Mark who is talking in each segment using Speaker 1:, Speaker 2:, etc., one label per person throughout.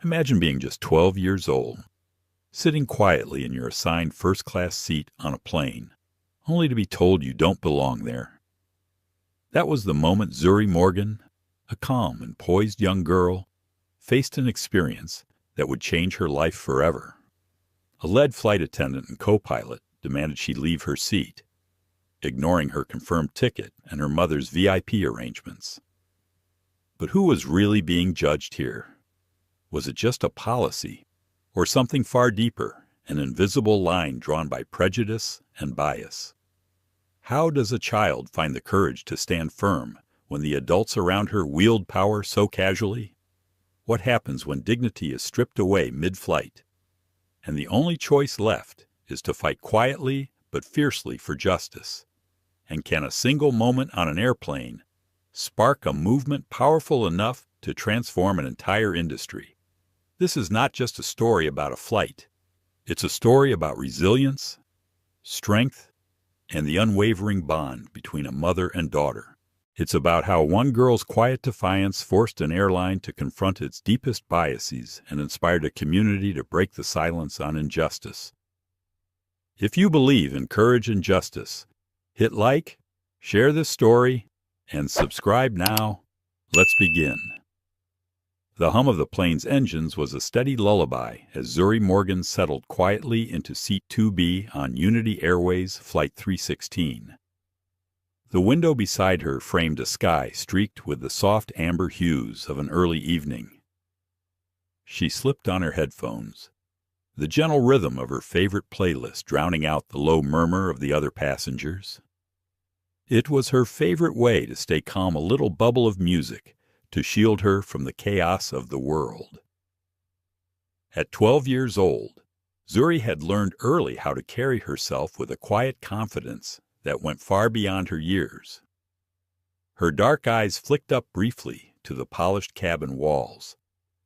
Speaker 1: Imagine being just 12 years old, sitting quietly in your assigned first-class seat on a plane, only to be told you don't belong there. That was the moment Zuri Morgan, a calm and poised young girl, faced an experience that would change her life forever. A lead flight attendant and co-pilot demanded she leave her seat, ignoring her confirmed ticket and her mother's VIP arrangements. But who was really being judged here? Was it just a policy, or something far deeper, an invisible line drawn by prejudice and bias? How does a child find the courage to stand firm when the adults around her wield power so casually? What happens when dignity is stripped away mid-flight, and the only choice left is to fight quietly but fiercely for justice? And can a single moment on an airplane spark a movement powerful enough to transform an entire industry? This is not just a story about a flight. It's a story about resilience, strength, and the unwavering bond between a mother and daughter. It's about how one girl's quiet defiance forced an airline to confront its deepest biases and inspired a community to break the silence on injustice. If you believe in courage and justice, hit like, share this story, and subscribe now. Let's begin. The hum of the plane's engines was a steady lullaby as Zuri Morgan settled quietly into Seat 2B on Unity Airways Flight 316. The window beside her framed a sky streaked with the soft amber hues of an early evening. She slipped on her headphones, the gentle rhythm of her favorite playlist drowning out the low murmur of the other passengers. It was her favorite way to stay calm, a little bubble of music to shield her from the chaos of the world. At 12 years old, Zuri had learned early how to carry herself with a quiet confidence that went far beyond her years. Her dark eyes flicked up briefly to the polished cabin walls,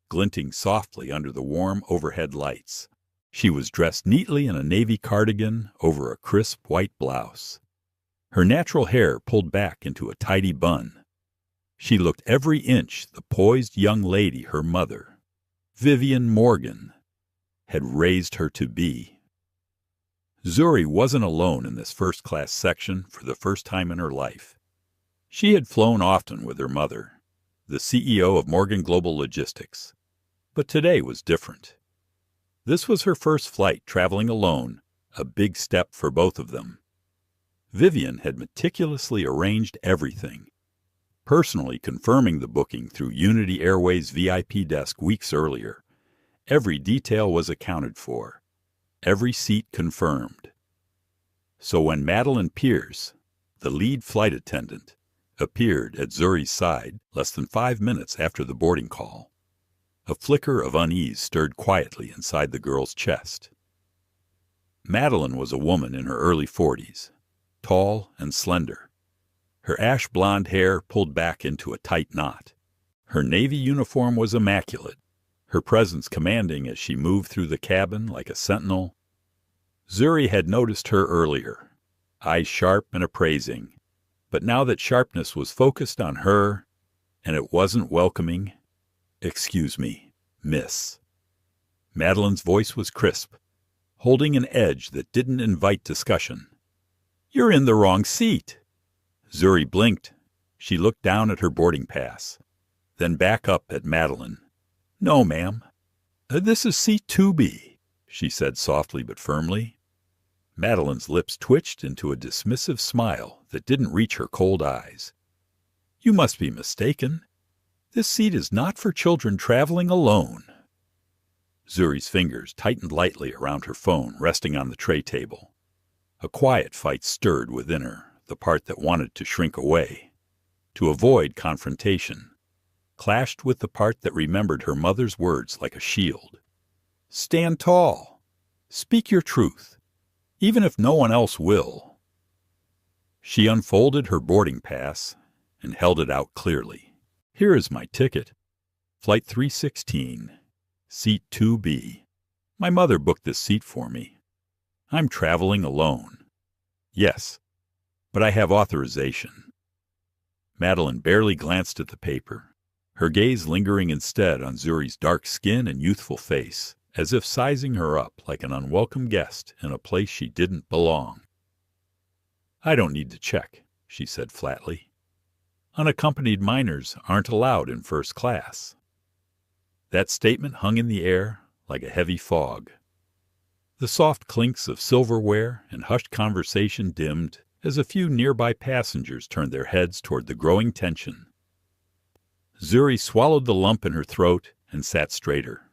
Speaker 1: glinting softly under the warm overhead lights. She was dressed neatly in a navy cardigan over a crisp white blouse, her natural hair pulled back into a tidy bun. She looked every inch the poised young lady her mother, Vivian Morgan, had raised her to be. Zuri wasn't alone in this first-class section for the first time in her life. She had flown often with her mother, the CEO of Morgan Global Logistics, but today was different. This was her first flight traveling alone, a big step for both of them. Vivian had meticulously arranged everything, personally confirming the booking through Unity Airways' VIP desk weeks earlier. Every detail was accounted for, every seat confirmed. So when Madeline Pierce, the lead flight attendant, appeared at Zuri's side less than 5 minutes after the boarding call, a flicker of unease stirred quietly inside the girl's chest. Madeline was a woman in her early 40s, tall and slender, her ash blonde hair pulled back into a tight knot. Her navy uniform was immaculate, her presence commanding as she moved through the cabin like a sentinel. Zuri had noticed her earlier, eyes sharp and appraising, but now that sharpness was focused on her, and it wasn't welcoming. "Excuse me, miss." Madeline's voice was crisp, holding an edge that didn't invite discussion. "You're in the wrong seat." Zuri blinked. She looked down at her boarding pass, then back up at Madeline. "No, ma'am. This is Seat 2B, she said softly but firmly. Madeline's lips twitched into a dismissive smile that didn't reach her cold eyes. "You must be mistaken. This seat is not for children traveling alone." Zuri's fingers tightened lightly around her phone resting on the tray table. A quiet fight stirred within her, the part that wanted to shrink away, to avoid confrontation, clashed with the part that remembered her mother's words like a shield. "Stand tall. Speak your truth, even if no one else will." She unfolded her boarding pass and held it out clearly. "Here is my ticket. Flight 316, Seat 2B. My mother booked this seat for me. I'm traveling alone. Yes, but I have authorization." Madeline barely glanced at the paper, her gaze lingering instead on Zuri's dark skin and youthful face, as if sizing her up like an unwelcome guest in a place she didn't belong. "I don't need to check," she said flatly. "Unaccompanied minors aren't allowed in first class." That statement hung in the air like a heavy fog. The soft clinks of silverware and hushed conversation dimmed as a few nearby passengers turned their heads toward the growing tension. Zuri swallowed the lump in her throat and sat straighter.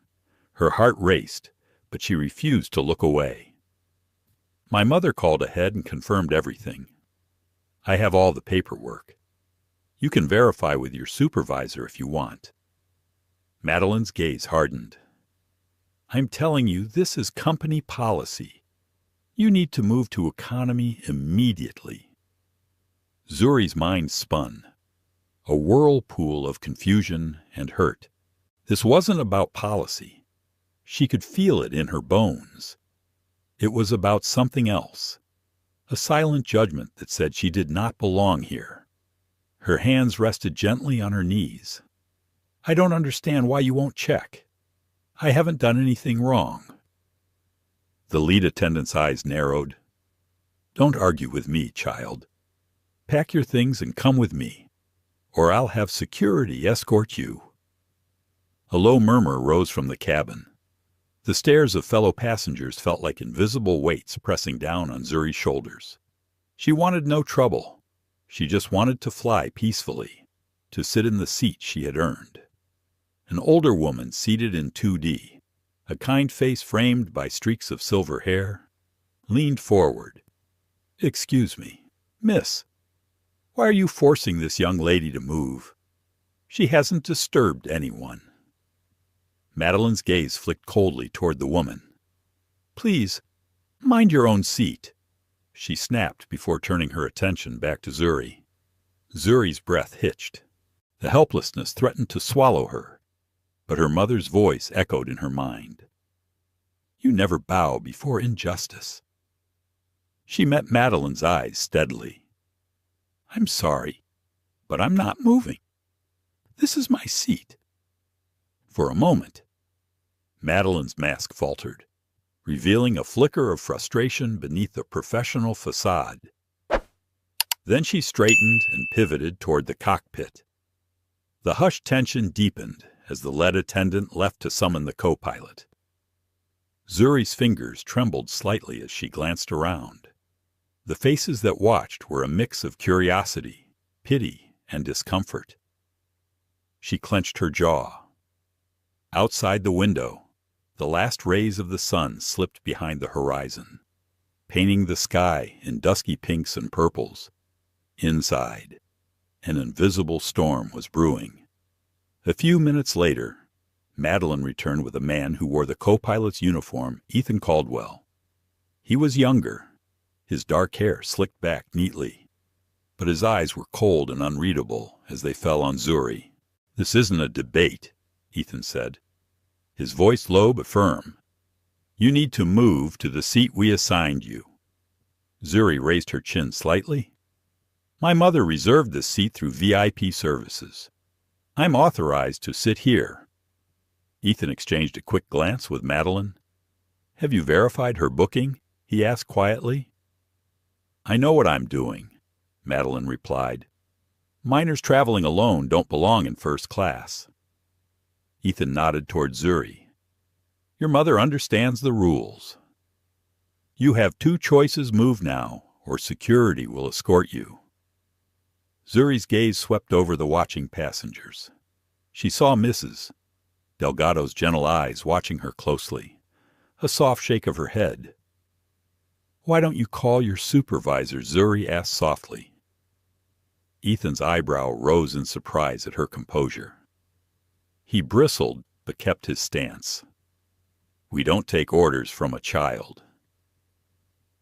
Speaker 1: Her heart raced, but she refused to look away. "My mother called ahead and confirmed everything. I have all the paperwork. You can verify with your supervisor if you want." Madeline's gaze hardened. "I'm telling you, this is company policy. You need to move to economy immediately." Zuri's mind spun, a whirlpool of confusion and hurt. This wasn't about policy. She could feel it in her bones. It was about something else, a silent judgment that said she did not belong here. Her hands rested gently on her knees. "I don't understand why you won't check. I haven't done anything wrong." The lead attendant's eyes narrowed. "Don't argue with me, child. Pack your things and come with me, or I'll have security escort you." A low murmur rose from the cabin. The stares of fellow passengers felt like invisible weights pressing down on Zuri's shoulders. She wanted no trouble. She just wanted to fly peacefully, to sit in the seat she had earned. An older woman seated in 2D, a kind face framed by streaks of silver hair, leaned forward. "Excuse me, miss, why are you forcing this young lady to move? She hasn't disturbed anyone." Madeline's gaze flicked coldly toward the woman. "Please, mind your own seat," she snapped before turning her attention back to Zuri. Zuri's breath hitched. The helplessness threatened to swallow her, but her mother's voice echoed in her mind. "You never bow before injustice." She met Madeline's eyes steadily. "I'm sorry, but I'm not moving. This is my seat." For a moment, Madeline's mask faltered, revealing a flicker of frustration beneath a professional facade. Then she straightened and pivoted toward the cockpit. The hushed tension deepened as the lead attendant left to summon the co-pilot. Zuri's fingers trembled slightly as she glanced around. The faces that watched were a mix of curiosity, pity, and discomfort. She clenched her jaw. Outside the window, the last rays of the sun slipped behind the horizon, painting the sky in dusky pinks and purples. Inside, an invisible storm was brewing. A few minutes later, Madeline returned with a man who wore the co-pilot's uniform, Ethan Caldwell. He was younger, his dark hair slicked back neatly, but his eyes were cold and unreadable as they fell on Zuri. "This isn't a debate," Ethan said, his voice low but firm. "You need to move to the seat we assigned you." Zuri raised her chin slightly. "My mother reserved this seat through VIP services. I'm authorized to sit here." Ethan exchanged a quick glance with Madeline. "Have you verified her booking?" he asked quietly. "I know what I'm doing," Madeline replied. "Minors traveling alone don't belong in first class." Ethan nodded toward Zuri. "Your mother understands the rules. You have two choices: move now, or security will escort you." Zuri's gaze swept over the watching passengers. She saw Mrs. Delgado's gentle eyes watching her closely, a soft shake of her head. "Why don't you call your supervisor?" Zuri asked softly. Ethan's eyebrow rose in surprise at her composure. He bristled, but kept his stance. "We don't take orders from a child."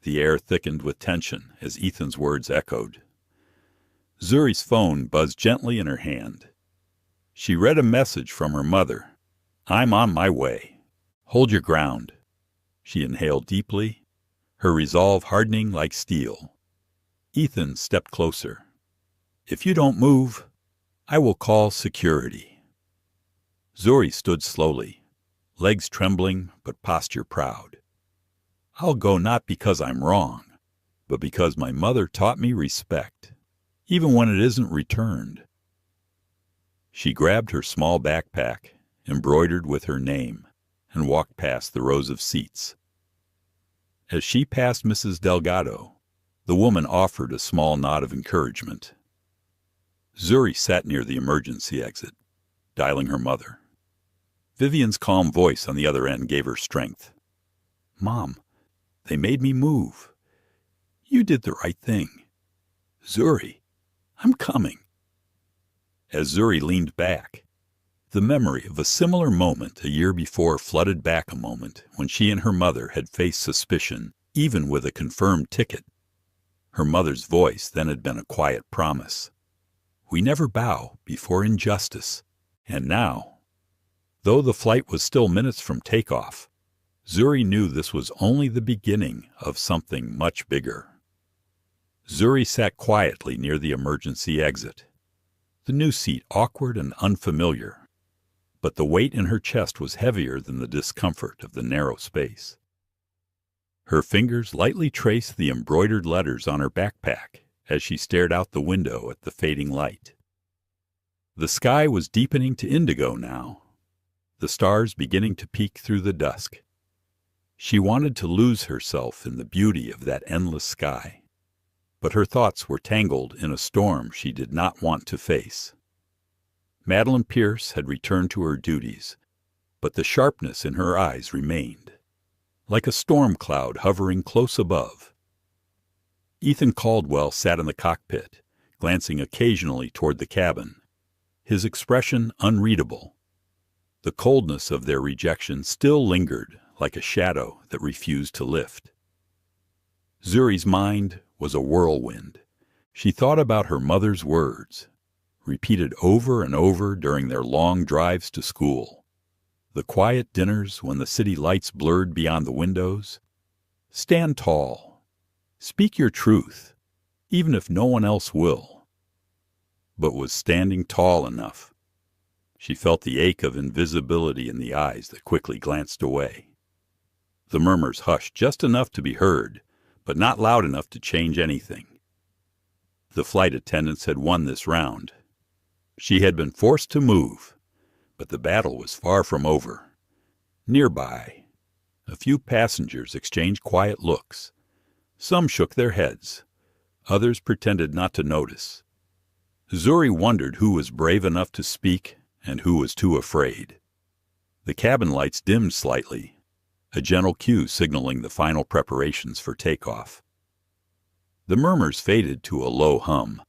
Speaker 1: The air thickened with tension as Ethan's words echoed. Zuri's phone buzzed gently in her hand. She read a message from her mother. "I'm on my way. Hold your ground." She inhaled deeply, her resolve hardening like steel. Ethan stepped closer. "If you don't move, I will call security." Zuri stood slowly, legs trembling but posture proud. "I'll go not because I'm wrong, but because my mother taught me respect, even when it isn't returned." She grabbed her small backpack, embroidered with her name, and walked past the rows of seats. As she passed Mrs. Delgado, the woman offered a small nod of encouragement. Zuri sat near the emergency exit, dialing her mother. Vivian's calm voice on the other end gave her strength. "Mom, they made me move. You did the right thing. Zuri, I'm coming." As Zuri leaned back, the memory of a similar moment a year before flooded back a moment when she and her mother had faced suspicion, even with a confirmed ticket. Her mother's voice then had been a quiet promise. "We never bow before injustice." And now, though the flight was still minutes from takeoff, Zuri knew this was only the beginning of something much bigger. Zuri sat quietly near the emergency exit, the new seat awkward and unfamiliar, but the weight in her chest was heavier than the discomfort of the narrow space. Her fingers lightly traced the embroidered letters on her backpack as she stared out the window at the fading light. The sky was deepening to indigo now, the stars beginning to peek through the dusk. She wanted to lose herself in the beauty of that endless sky, but her thoughts were tangled in a storm she did not want to face. Madeline Pierce had returned to her duties, but the sharpness in her eyes remained, like a storm cloud hovering close above. Ethan Caldwell sat in the cockpit, glancing occasionally toward the cabin, his expression unreadable. The coldness of their rejection still lingered like a shadow that refused to lift. Zuri's mind was a whirlwind. She thought about her mother's words, repeated over and over during their long drives to school, the quiet dinners when the city lights blurred beyond the windows. Stand tall. Speak your truth, even if no one else will. But was standing tall enough? She felt the ache of invisibility in the eyes that quickly glanced away. The murmurs hushed just enough to be heard, but not loud enough to change anything. The flight attendants had won this round. She had been forced to move, but the battle was far from over. Nearby, a few passengers exchanged quiet looks. Some shook their heads. Others pretended not to notice. Zuri wondered who was brave enough to speak and who was too afraid. The cabin lights dimmed slightly, a gentle cue signaling the final preparations for takeoff. The murmurs faded to a low hum,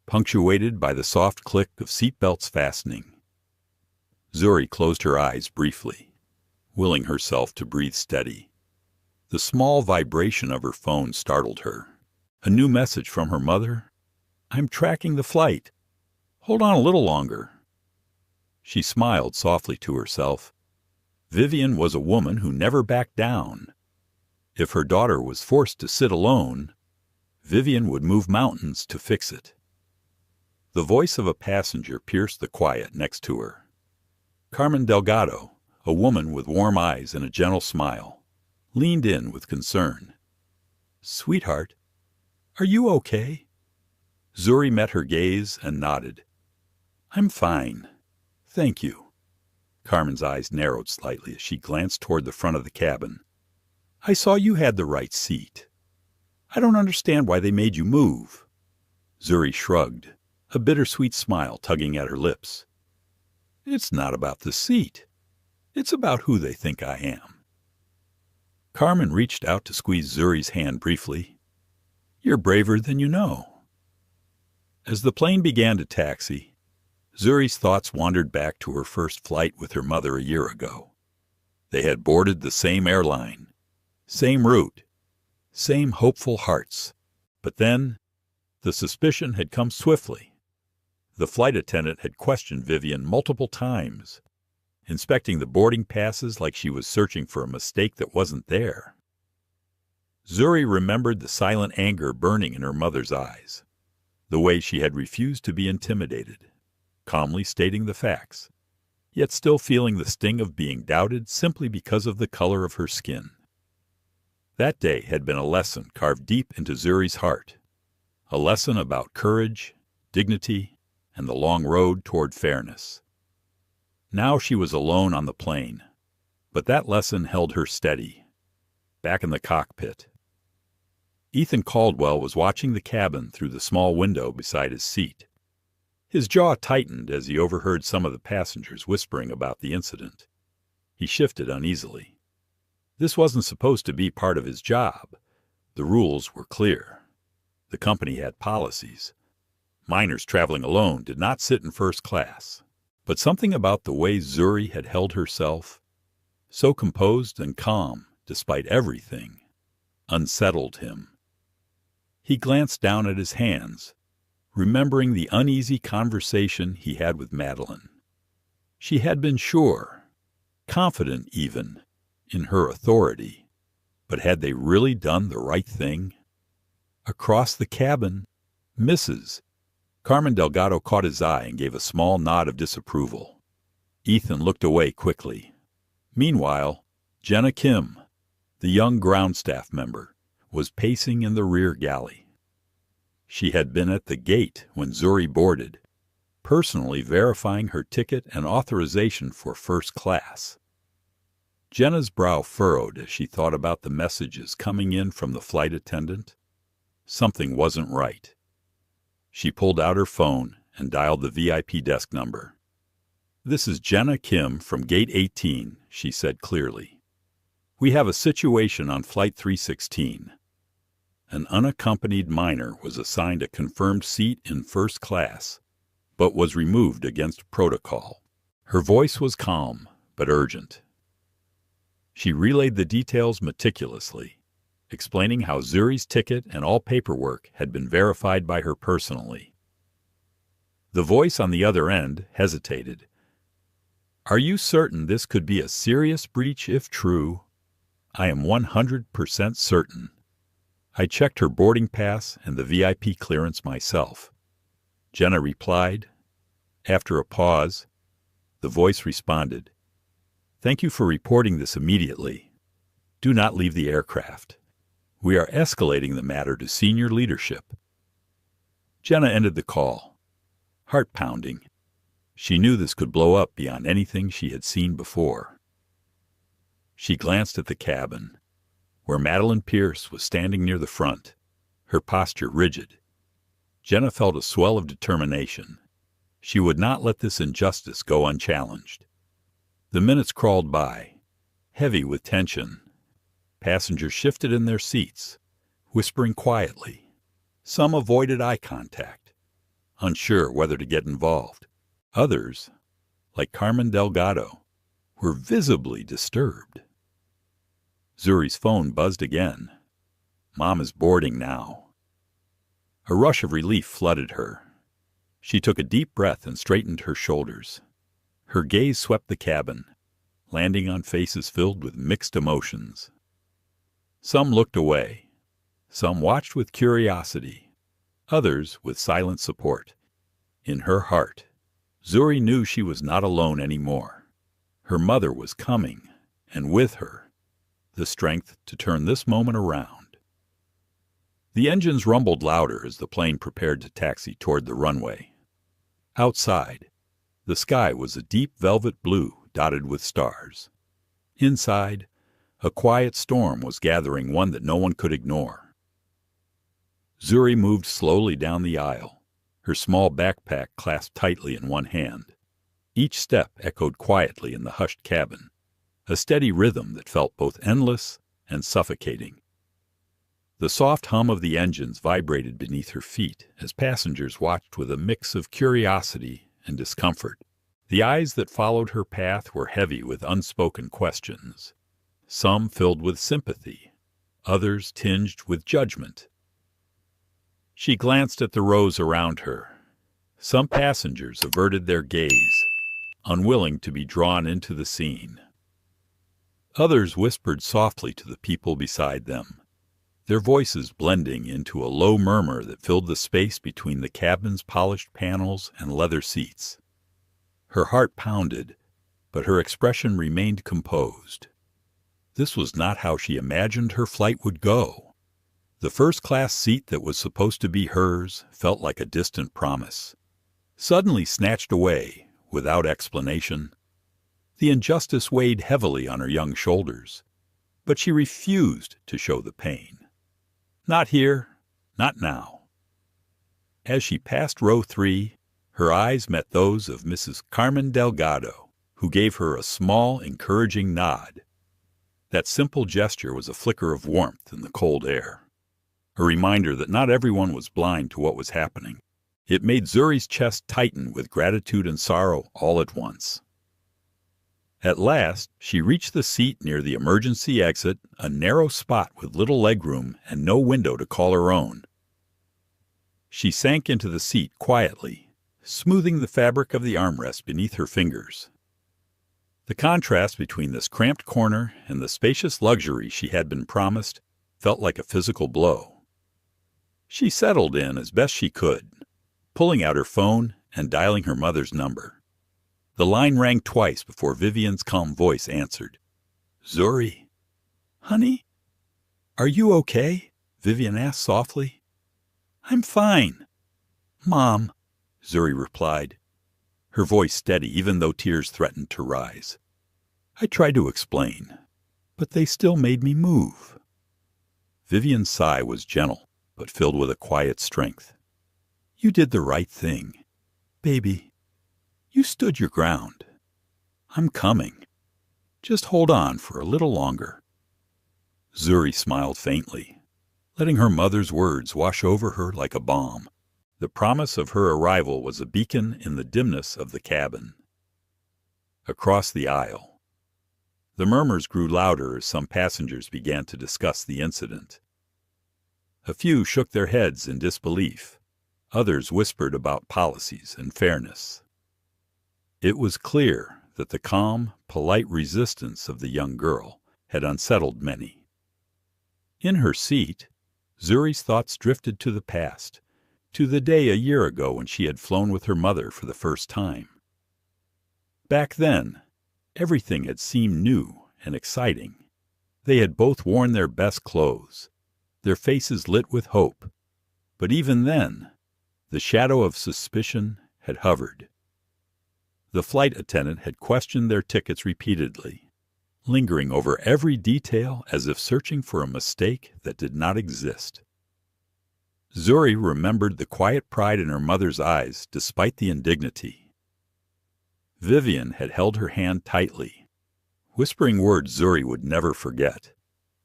Speaker 1: punctuated by the soft click of seatbelts fastening. Zuri closed her eyes briefly, willing herself to breathe steady. The small vibration of her phone startled her. A new message from her mother. "I'm tracking the flight. Hold on a little longer." She smiled softly to herself. Vivian was a woman who never backed down. If her daughter was forced to sit alone, Vivian would move mountains to fix it. The voice of a passenger pierced the quiet next to her. Carmen Delgado, a woman with warm eyes and a gentle smile, leaned in with concern. "Sweetheart, are you okay?" Zuri met her gaze and nodded. "I'm fine. Thank you." Carmen's eyes narrowed slightly as she glanced toward the front of the cabin. "I saw you had the right seat. I don't understand why they made you move." Zuri shrugged, a bittersweet smile tugging at her lips. "It's not about the seat. It's about who they think I am." Carmen reached out to squeeze Zuri's hand briefly. "You're braver than you know." As the plane began to taxi, Zuri's thoughts wandered back to her first flight with her mother a year ago. They had boarded the same airline, same route, same hopeful hearts. But then, the suspicion had come swiftly. The flight attendant had questioned Vivian multiple times, inspecting the boarding passes like she was searching for a mistake that wasn't there. Zuri remembered the silent anger burning in her mother's eyes, the way she had refused to be intimidated, calmly stating the facts. yet still feeling the sting of being doubted simply because of the color of her skin. That day had been a lesson carved deep into Zuri's heart, a lesson about courage, dignity, and the long road toward fairness. Now she was alone on the plane, but that lesson held her steady, back in the cockpit. Ethan Caldwell was watching the cabin through the small window beside his seat. His jaw tightened as he overheard some of the passengers whispering about the incident. He shifted uneasily. This wasn't supposed to be part of his job. The rules were clear. The company had policies. Minors traveling alone did not sit in first class. But something about the way Zuri had held herself, so composed and calm despite everything, unsettled him. He glanced down at his hands, remembering the uneasy conversation he had with Madeline. She had been sure, confident even, in her authority, but had they really done the right thing? Across the cabin, Mrs. Carmen Delgado caught his eye and gave a small nod of disapproval. Ethan looked away quickly. Meanwhile, Jenna Kim, the young ground staff member, was pacing in the rear galley. She had been at the gate when Zuri boarded, personally verifying her ticket and authorization for first class. Jenna's brow furrowed as she thought about the messages coming in from the flight attendant. Something wasn't right. She pulled out her phone and dialed the VIP desk number. "This is Jenna Kim from Gate 18, she said clearly. "We have a situation on Flight 316. An unaccompanied minor was assigned a confirmed seat in first class, but was removed against protocol." Her voice was calm, but urgent. She relayed the details meticulously, explaining how Zuri's ticket and all paperwork had been verified by her personally. The voice on the other end hesitated. "Are you certain this could be a serious breach if true?" "I am 100% certain. I checked her boarding pass and the VIP clearance myself," Jenna replied. After a pause, the voice responded, "Thank you for reporting this immediately. Do not leave the aircraft. We are escalating the matter to senior leadership." Jenna ended the call, heart pounding. She knew this could blow up beyond anything she had seen before. She glanced at the cabin, where Madeline Pierce was standing near the front, her posture rigid. Jenna felt a swell of determination. She would not let this injustice go unchallenged. The minutes crawled by, heavy with tension. Passengers shifted in their seats, whispering quietly. Some avoided eye contact, unsure whether to get involved. Others, like Carmen Delgado, were visibly disturbed. Zuri's phone buzzed again. "Mom is boarding now." A rush of relief flooded her. She took a deep breath and straightened her shoulders. Her gaze swept the cabin, landing on faces filled with mixed emotions. Some looked away. Some watched with curiosity. Others with silent support. In her heart, Zuri knew she was not alone anymore. Her mother was coming, and with her, the strength to turn this moment around. The engines rumbled louder as the plane prepared to taxi toward the runway. Outside, the sky was a deep velvet blue dotted with stars. Inside, a quiet storm was gathering, one that no one could ignore. Zuri moved slowly down the aisle, her small backpack clasped tightly in one hand. Each step echoed quietly in the hushed cabin, a steady rhythm that felt both endless and suffocating. The soft hum of the engines vibrated beneath her feet as passengers watched with a mix of curiosity and discomfort. The eyes that followed her path were heavy with unspoken questions, some filled with sympathy, others tinged with judgment. She glanced at the rows around her. Some passengers averted their gaze, unwilling to be drawn into the scene. Others whispered softly to the people beside them, their voices blending into a low murmur that filled the space between the cabin's polished panels and leather seats. Her heart pounded but her expression remained composed. This was not how she imagined her flight would go. The first-class seat that was supposed to be hers felt like a distant promise, suddenly snatched away without explanation. The injustice weighed heavily on her young shoulders, but she refused to show the pain. Not here, not now. As she passed row 3, her eyes met those of Mrs. Carmen Delgado, who gave her a small, encouraging nod. That simple gesture was a flicker of warmth in the cold air, a reminder that not everyone was blind to what was happening. It made Zuri's chest tighten with gratitude and sorrow all at once. At last, she reached the seat near the emergency exit, a narrow spot with little legroom and no window to call her own. She sank into the seat quietly, smoothing the fabric of the armrest beneath her fingers. The contrast between this cramped corner and the spacious luxury she had been promised felt like a physical blow. She settled in as best she could, pulling out her phone and dialing her mother's number. The line rang twice before Vivian's calm voice answered. "Zuri." "Honey, are you okay?" Vivian asked softly. "I'm fine." "Mom," Zuri replied, her voice steady even though tears threatened to rise. "I tried to explain, but they still made me move." Vivian's sigh was gentle, but filled with a quiet strength. "You did the right thing. Baby, you stood your ground. I'm coming. Just hold on for a little longer." Zuri smiled faintly, letting her mother's words wash over her like a balm. The promise of her arrival was a beacon in the dimness of the cabin. Across the aisle, the murmurs grew louder as some passengers began to discuss the incident. A few shook their heads in disbelief. Others whispered about policies and fairness. It was clear that the calm, polite resistance of the young girl had unsettled many. In her seat, Zuri's thoughts drifted to the past, to the day a year ago when she had flown with her mother for the first time. Back then, everything had seemed new and exciting. They had both worn their best clothes, their faces lit with hope. But even then, the shadow of suspicion had hovered. The flight attendant had questioned their tickets repeatedly, lingering over every detail as if searching for a mistake that did not exist. Zuri remembered the quiet pride in her mother's eyes despite the indignity. Vivian had held her hand tightly, whispering words Zuri would never forget.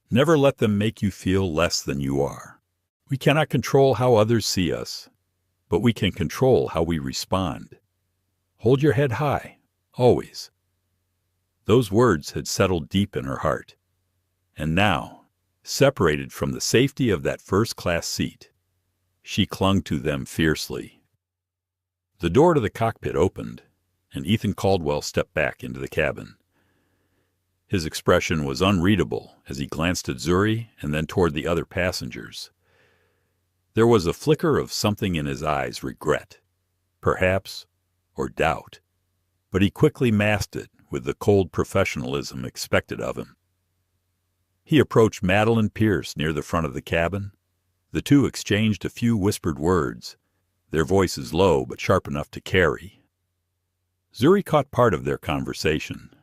Speaker 1: "Never let them make you feel less than you are. We cannot control how others see us, but we can control how we respond. Hold your head high, always." Those words had settled deep in her heart. And now, separated from the safety of that first-class seat, she clung to them fiercely. The door to the cockpit opened, and Ethan Caldwell stepped back into the cabin. His expression was unreadable as he glanced at Zuri and then toward the other passengers. There was a flicker of something in his eyes, regret, perhaps, or doubt, but he quickly masked it with the cold professionalism expected of him. He approached Madeline Pierce near the front of the cabin. The two exchanged a few whispered words, their voices low but sharp enough to carry. Zuri caught part of their conversation.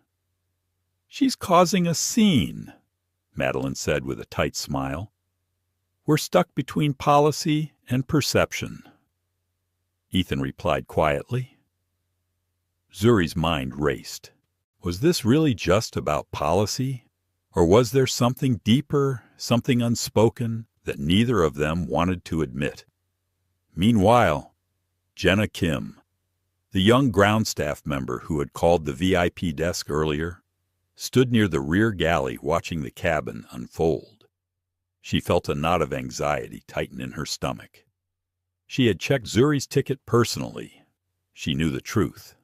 Speaker 1: "She's causing a scene," Madeline said with a tight smile. "We're stuck between policy and perception." Ethan replied quietly. Zuri's mind raced. Was this really just about policy? Or was there something deeper, something unspoken, that neither of them wanted to admit? Meanwhile, Jenna Kim, the young ground staff member who had called the VIP desk earlier, stood near the rear galley watching the cabin unfold. She felt a knot of anxiety tighten in her stomach. She had checked Zuri's ticket personally. She knew the truth.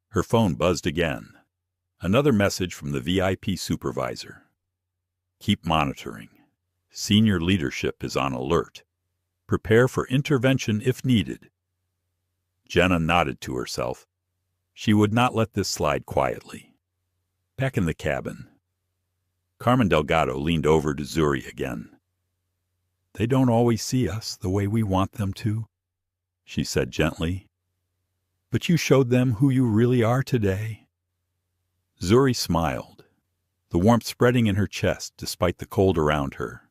Speaker 1: Her phone buzzed again. Another message from the VIP supervisor. "Keep monitoring. Senior leadership is on alert. Prepare for intervention if needed." Jenna nodded to herself. She would not let this slide quietly. Back in the cabin, Carmen Delgado leaned over to Zuri again. "They don't always see us the way we want them to," she said gently. "But you showed them who you really are today." Zuri smiled, the warmth spreading in her chest despite the cold around her.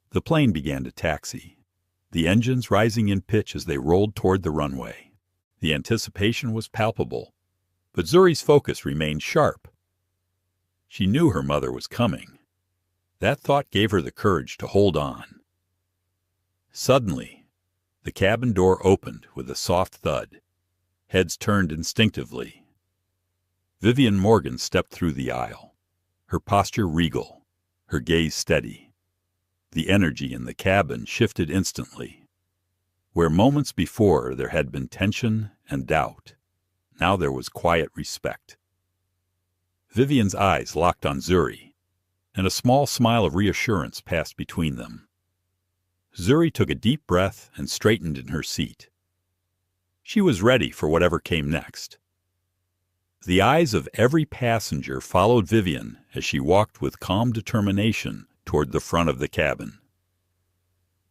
Speaker 1: The plane began to taxi, the engines rising in pitch as they rolled toward the runway. The anticipation was palpable, but Zuri's focus remained sharp. She knew her mother was coming. That thought gave her the courage to hold on. Suddenly, the cabin door opened with a soft thud. Heads turned instinctively. Vivian Morgan stepped through the aisle, her posture regal, her gaze steady. The energy in the cabin shifted instantly. Where moments before there had been tension and doubt, now there was quiet respect. Vivian's eyes locked on Zuri, and a small smile of reassurance passed between them. Zuri took a deep breath and straightened in her seat. She was ready for whatever came next. The eyes of every passenger followed Vivian as she walked with calm determination toward the front of the cabin.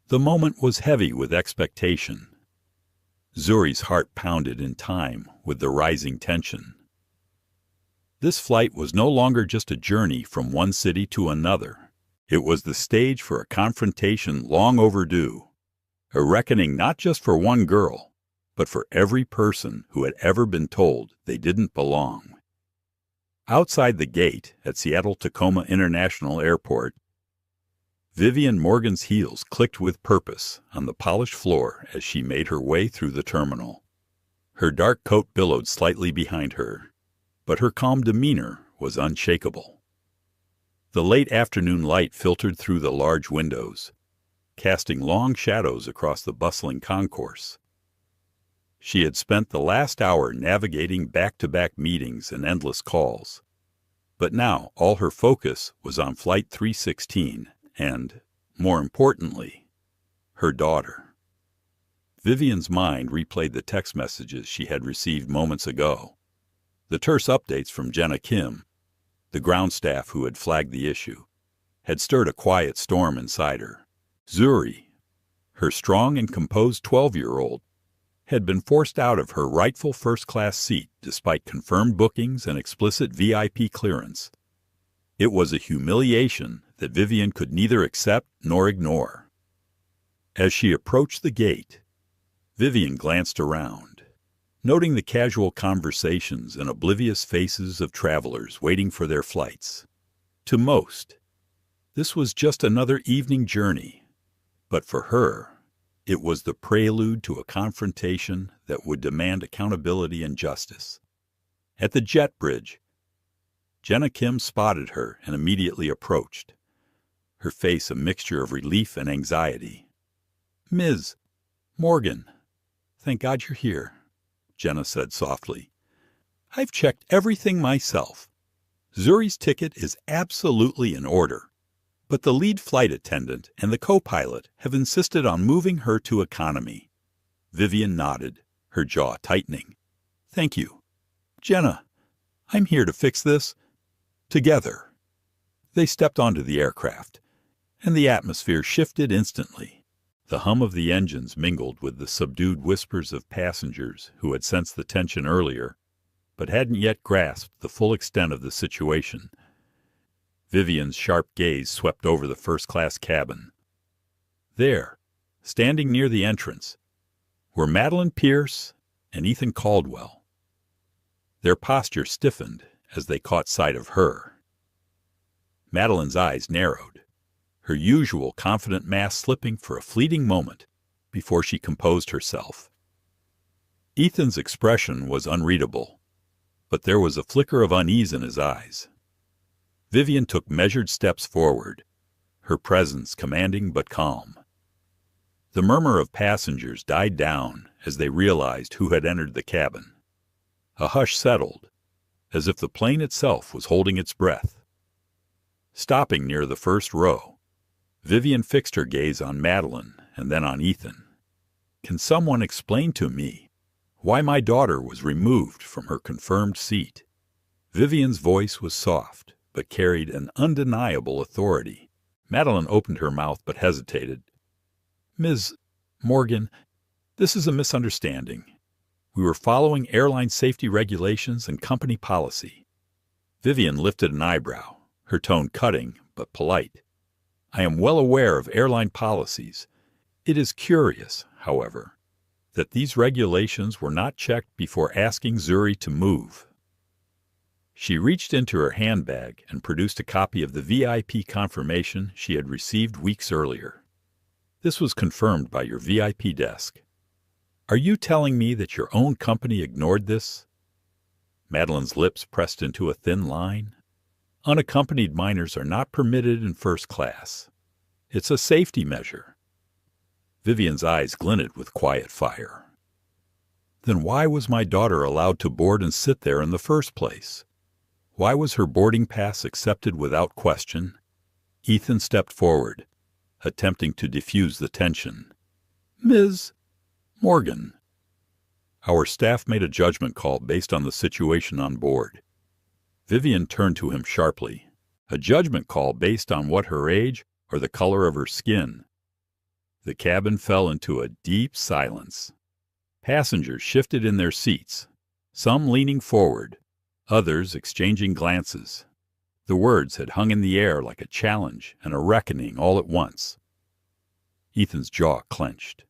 Speaker 1: The moment was heavy with expectation. Zuri's heart pounded in time with the rising tension. This flight was no longer just a journey from one city to another. It was the stage for a confrontation long overdue, a reckoning not just for one girl, but for every person who had ever been told they didn't belong. Outside the gate at Seattle-Tacoma International Airport, Vivian Morgan's heels clicked with purpose on the polished floor as she made her way through the terminal. Her dark coat billowed slightly behind her, but her calm demeanor was unshakable. The late afternoon light filtered through the large windows, casting long shadows across the bustling concourse. She had spent the last hour navigating back-to-back meetings and endless calls, but now all her focus was on Flight 316 and, more importantly, her daughter. Vivian's mind replayed the text messages she had received moments ago, the terse updates from Jenna Kim, the ground staff who had flagged the issue, had stirred a quiet storm inside her. Zuri, her strong and composed 12-year-old, had been forced out of her rightful first-class seat despite confirmed bookings and explicit VIP clearance. It was a humiliation that Vivian could neither accept nor ignore. As she approached the gate, Vivian glanced around, noting the casual conversations and oblivious faces of travelers waiting for their flights. To most, this was just another evening journey, but for her, it was the prelude to a confrontation that would demand accountability and justice. At the jet bridge, Jenna Kim spotted her and immediately approached, her face a mixture of relief and anxiety. "Ms. Morgan, thank God you're here," Jenna said softly. "I've checked everything myself. Zuri's ticket is absolutely in order, but the lead flight attendant and the co-pilot have insisted on moving her to economy." Vivian nodded, her jaw tightening. "Thank you. Jenna, I'm here to fix this together." They stepped onto the aircraft, and the atmosphere shifted instantly. The hum of the engines mingled with the subdued whispers of passengers who had sensed the tension earlier, but hadn't yet grasped the full extent of the situation. Vivian's sharp gaze swept over the first-class cabin. There, standing near the entrance, were Madeline Pierce and Ethan Caldwell. Their posture stiffened as they caught sight of her. Madeline's eyes narrowed, her usual confident mask slipping for a fleeting moment before she composed herself. Ethan's expression was unreadable, but there was a flicker of unease in his eyes. Vivian took measured steps forward, her presence commanding but calm. The murmur of passengers died down as they realized who had entered the cabin. A hush settled, as if the plane itself was holding its breath. Stopping near the first row, Vivian fixed her gaze on Madeline and then on Ethan. "Can someone explain to me why my daughter was removed from her confirmed seat?" Vivian's voice was soft, but carried an undeniable authority. Madeline opened her mouth but hesitated. "Ms. Morgan, this is a misunderstanding. We were following airline safety regulations and company policy." Vivian lifted an eyebrow, her tone cutting but polite. "I am well aware of airline policies. It is curious, however, that these regulations were not checked before asking Zuri to move." She reached into her handbag and produced a copy of the VIP confirmation she had received weeks earlier. "This was confirmed by your VIP desk. Are you telling me that your own company ignored this?" Madeline's lips pressed into a thin line. "Unaccompanied minors are not permitted in first class. It's a safety measure." Vivian's eyes glinted with quiet fire. "Then why was my daughter allowed to board and sit there in the first place? Why was her boarding pass accepted without question?" Ethan stepped forward, attempting to diffuse the tension. "Ms. Morgan." "Our staff made a judgment call based on the situation on board." Vivian turned to him sharply. "A judgment call based on what, her age or the color of her skin?" The cabin fell into a deep silence. Passengers shifted in their seats, some leaning forward, others exchanging glances. The words had hung in the air like a challenge and a reckoning all at once. Ethan's jaw clenched.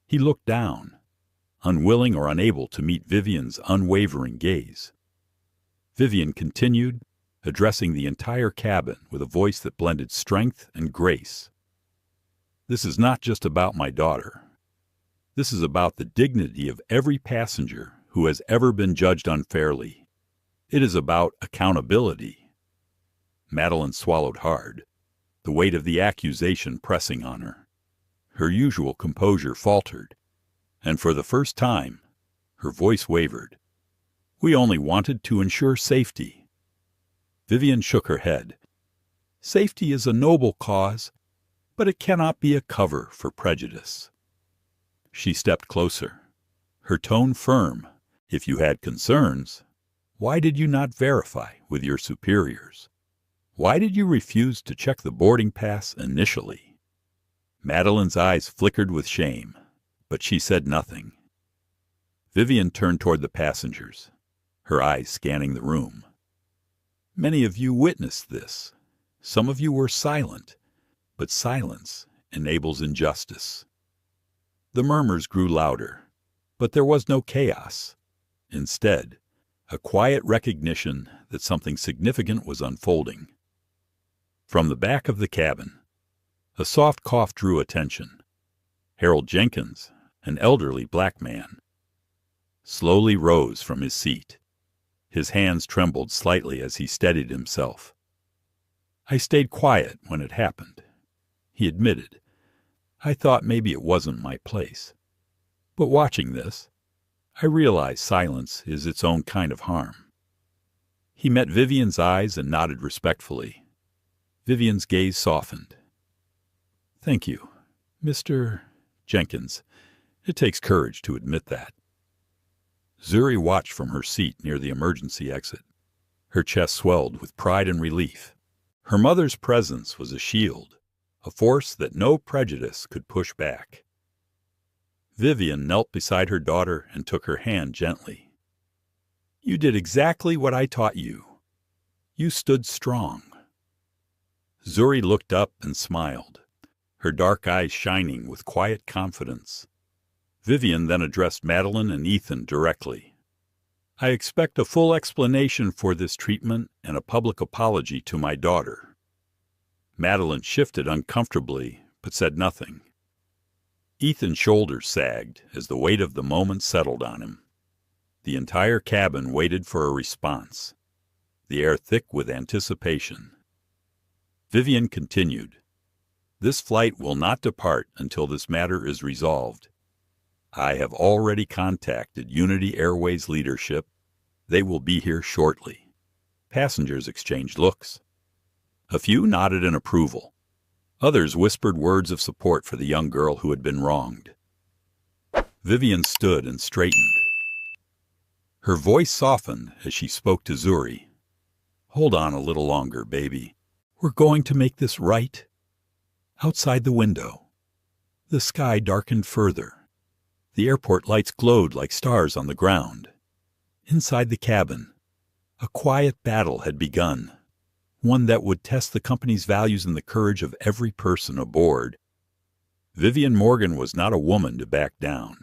Speaker 1: He looked down, unwilling or unable to meet Vivian's unwavering gaze. Vivian continued, addressing the entire cabin with a voice that blended strength and grace. "This is not just about my daughter. This is about the dignity of every passenger who has ever been judged unfairly. It is about accountability." Madeline swallowed hard, the weight of the accusation pressing on her. Her usual composure faltered, and for the first time, her voice wavered. "We only wanted to ensure safety." Vivian shook her head. "Safety is a noble cause, but it cannot be a cover for prejudice." She stepped closer, her tone firm. "If you had concerns, why did you not verify with your superiors? Why did you refuse to check the boarding pass initially?" Madeline's eyes flickered with shame, but she said nothing. Vivian turned toward the passengers, her eyes scanning the room. "Many of you witnessed this. Some of you were silent, but silence enables injustice." The murmurs grew louder, but there was no chaos. Instead, a quiet recognition that something significant was unfolding. From the back of the cabin, a soft cough drew attention. Harold Jenkins, an elderly black man, slowly rose from his seat. His hands trembled slightly as he steadied himself. "I stayed quiet when it happened," he admitted. "I thought maybe it wasn't my place. But watching this, I realize silence is its own kind of harm." He met Vivian's eyes and nodded respectfully. Vivian's gaze softened. "Thank you, Mr. Jenkins. It takes courage to admit that." Zuri watched from her seat near the emergency exit. Her chest swelled with pride and relief. Her mother's presence was a shield, a force that no prejudice could push back. Vivian knelt beside her daughter and took her hand gently. "You did exactly what I taught you. You stood strong." Zuri looked up and smiled, her dark eyes shining with quiet confidence. Vivian then addressed Madeline and Ethan directly. "I expect a full explanation for this treatment and a public apology to my daughter." Madeline shifted uncomfortably, but said nothing. Ethan's shoulders sagged as the weight of the moment settled on him. The entire cabin waited for a response, the air thick with anticipation. Vivian continued, "This flight will not depart until this matter is resolved. I have already contacted Unity Airways leadership. They will be here shortly." Passengers exchanged looks. A few nodded in approval. Others whispered words of support for the young girl who had been wronged. Vivian stood and straightened. Her voice softened as she spoke to Zuri. Hold on a little longer, baby. We're going to make this right. Outside the window, the sky darkened further. The airport lights glowed like stars on the ground. Inside the cabin, a quiet battle had begun, one that would test the company's values and the courage of every person aboard. Vivian Morgan was not a woman to back down,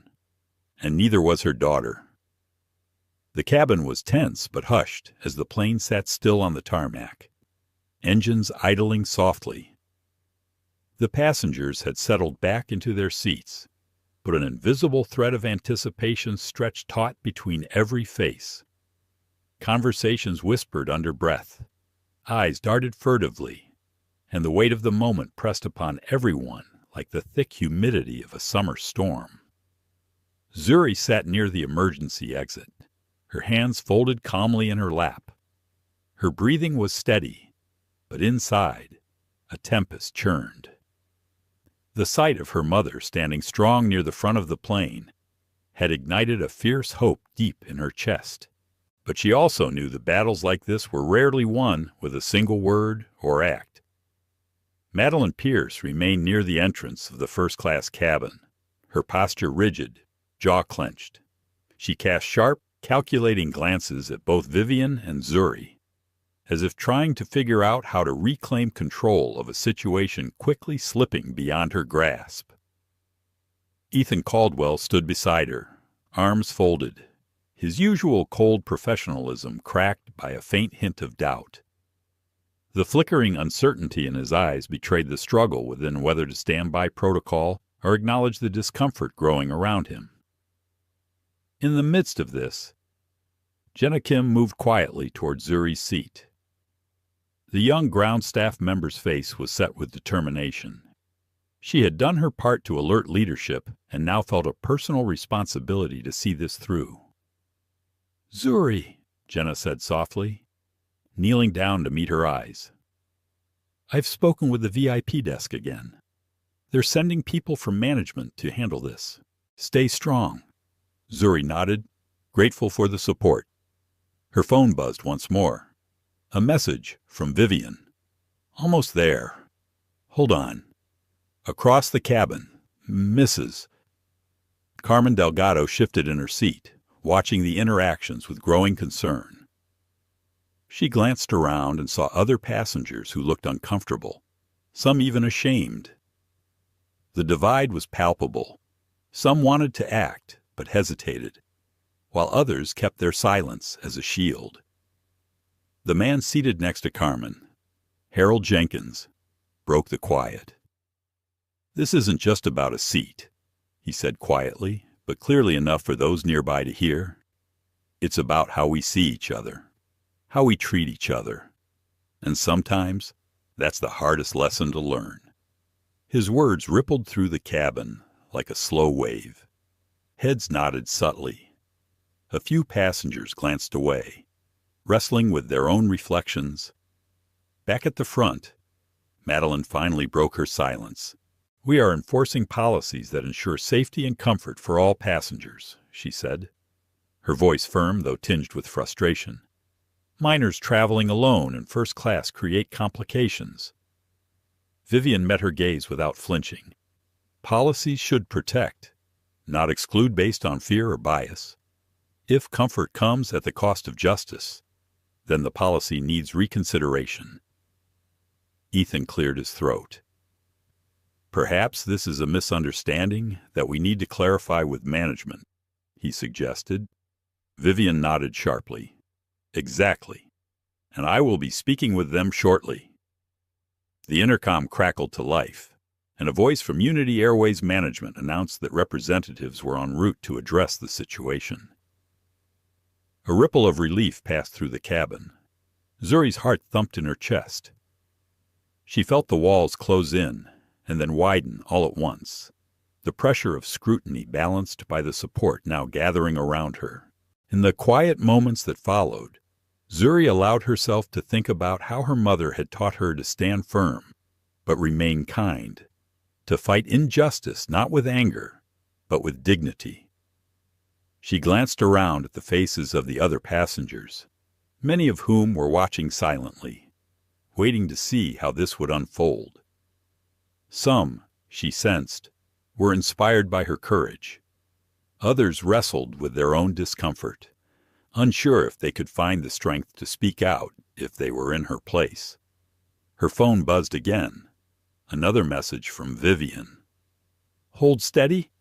Speaker 1: and neither was her daughter. The cabin was tense but hushed as the plane sat still on the tarmac, engines idling softly. The passengers had settled back into their seats, but an invisible thread of anticipation stretched taut between every face. Conversations whispered under breath, eyes darted furtively, and the weight of the moment pressed upon everyone like the thick humidity of a summer storm. Zuri sat near the emergency exit, her hands folded calmly in her lap. Her breathing was steady, but inside, a tempest churned. The sight of her mother standing strong near the front of the plane had ignited a fierce hope deep in her chest. But she also knew that battles like this were rarely won with a single word or act. Madeline Pierce remained near the entrance of the first-class cabin, her posture rigid, jaw clenched. She cast sharp, calculating glances at both Vivian and Zuri, as if trying to figure out how to reclaim control of a situation quickly slipping beyond her grasp. Ethan Caldwell stood beside her, arms folded, his usual cold professionalism cracked by a faint hint of doubt. The flickering uncertainty in his eyes betrayed the struggle within whether to stand by protocol or acknowledge the discomfort growing around him. In the midst of this, Jenna Kim moved quietly toward Zuri's seat. The young ground staff member's face was set with determination. She had done her part to alert leadership and now felt a personal responsibility to see this through. "Zuri," Jenna said softly, kneeling down to meet her eyes. "I've spoken with the VIP desk again. They're sending people from management to handle this. Stay strong." Zuri nodded, grateful for the support. Her phone buzzed once more. A message from Vivian. "Almost there. Hold on." Across the cabin, Mrs. Carmen Delgado shifted in her seat, watching the interactions with growing concern. She glanced around and saw other passengers who looked uncomfortable, some even ashamed. The divide was palpable. Some wanted to act, but hesitated, while others kept their silence as a shield. The man seated next to Carmen, Harold Jenkins, broke the quiet. "This isn't just about a seat," he said quietly, but clearly enough for those nearby to hear. "It's about how we see each other, how we treat each other. And sometimes that's the hardest lesson to learn." His words rippled through the cabin like a slow wave. Heads nodded subtly. A few passengers glanced away, wrestling with their own reflections. Back at the front, Madeline finally broke her silence. "We are enforcing policies that ensure safety and comfort for all passengers," she said, her voice firm though tinged with frustration. "Minors traveling alone in first class create complications." Vivian met her gaze without flinching. Policies should protect, not exclude based on fear or bias. If comfort comes at the cost of justice, then the policy needs reconsideration. Ethan cleared his throat. "Perhaps this is a misunderstanding that we need to clarify with management," he suggested. Vivian nodded sharply. "Exactly. And I will be speaking with them shortly." The intercom crackled to life, and a voice from Unity Airways management announced that representatives were en route to address the situation. A ripple of relief passed through the cabin. Zuri's heart thumped in her chest. She felt the walls close in and then widen all at once, the pressure of scrutiny balanced by the support now gathering around her. In the quiet moments that followed, Zuri allowed herself to think about how her mother had taught her to stand firm, but remain kind, to fight injustice not with anger, but with dignity. She glanced around at the faces of the other passengers. many of whom were watching silently, waiting to see how this would unfold. Some, she sensed, were inspired by her courage. Others wrestled with their own discomfort, unsure if they could find the strength to speak out if they were in her place. Her phone buzzed again. Another message from Vivian. "Hold steady.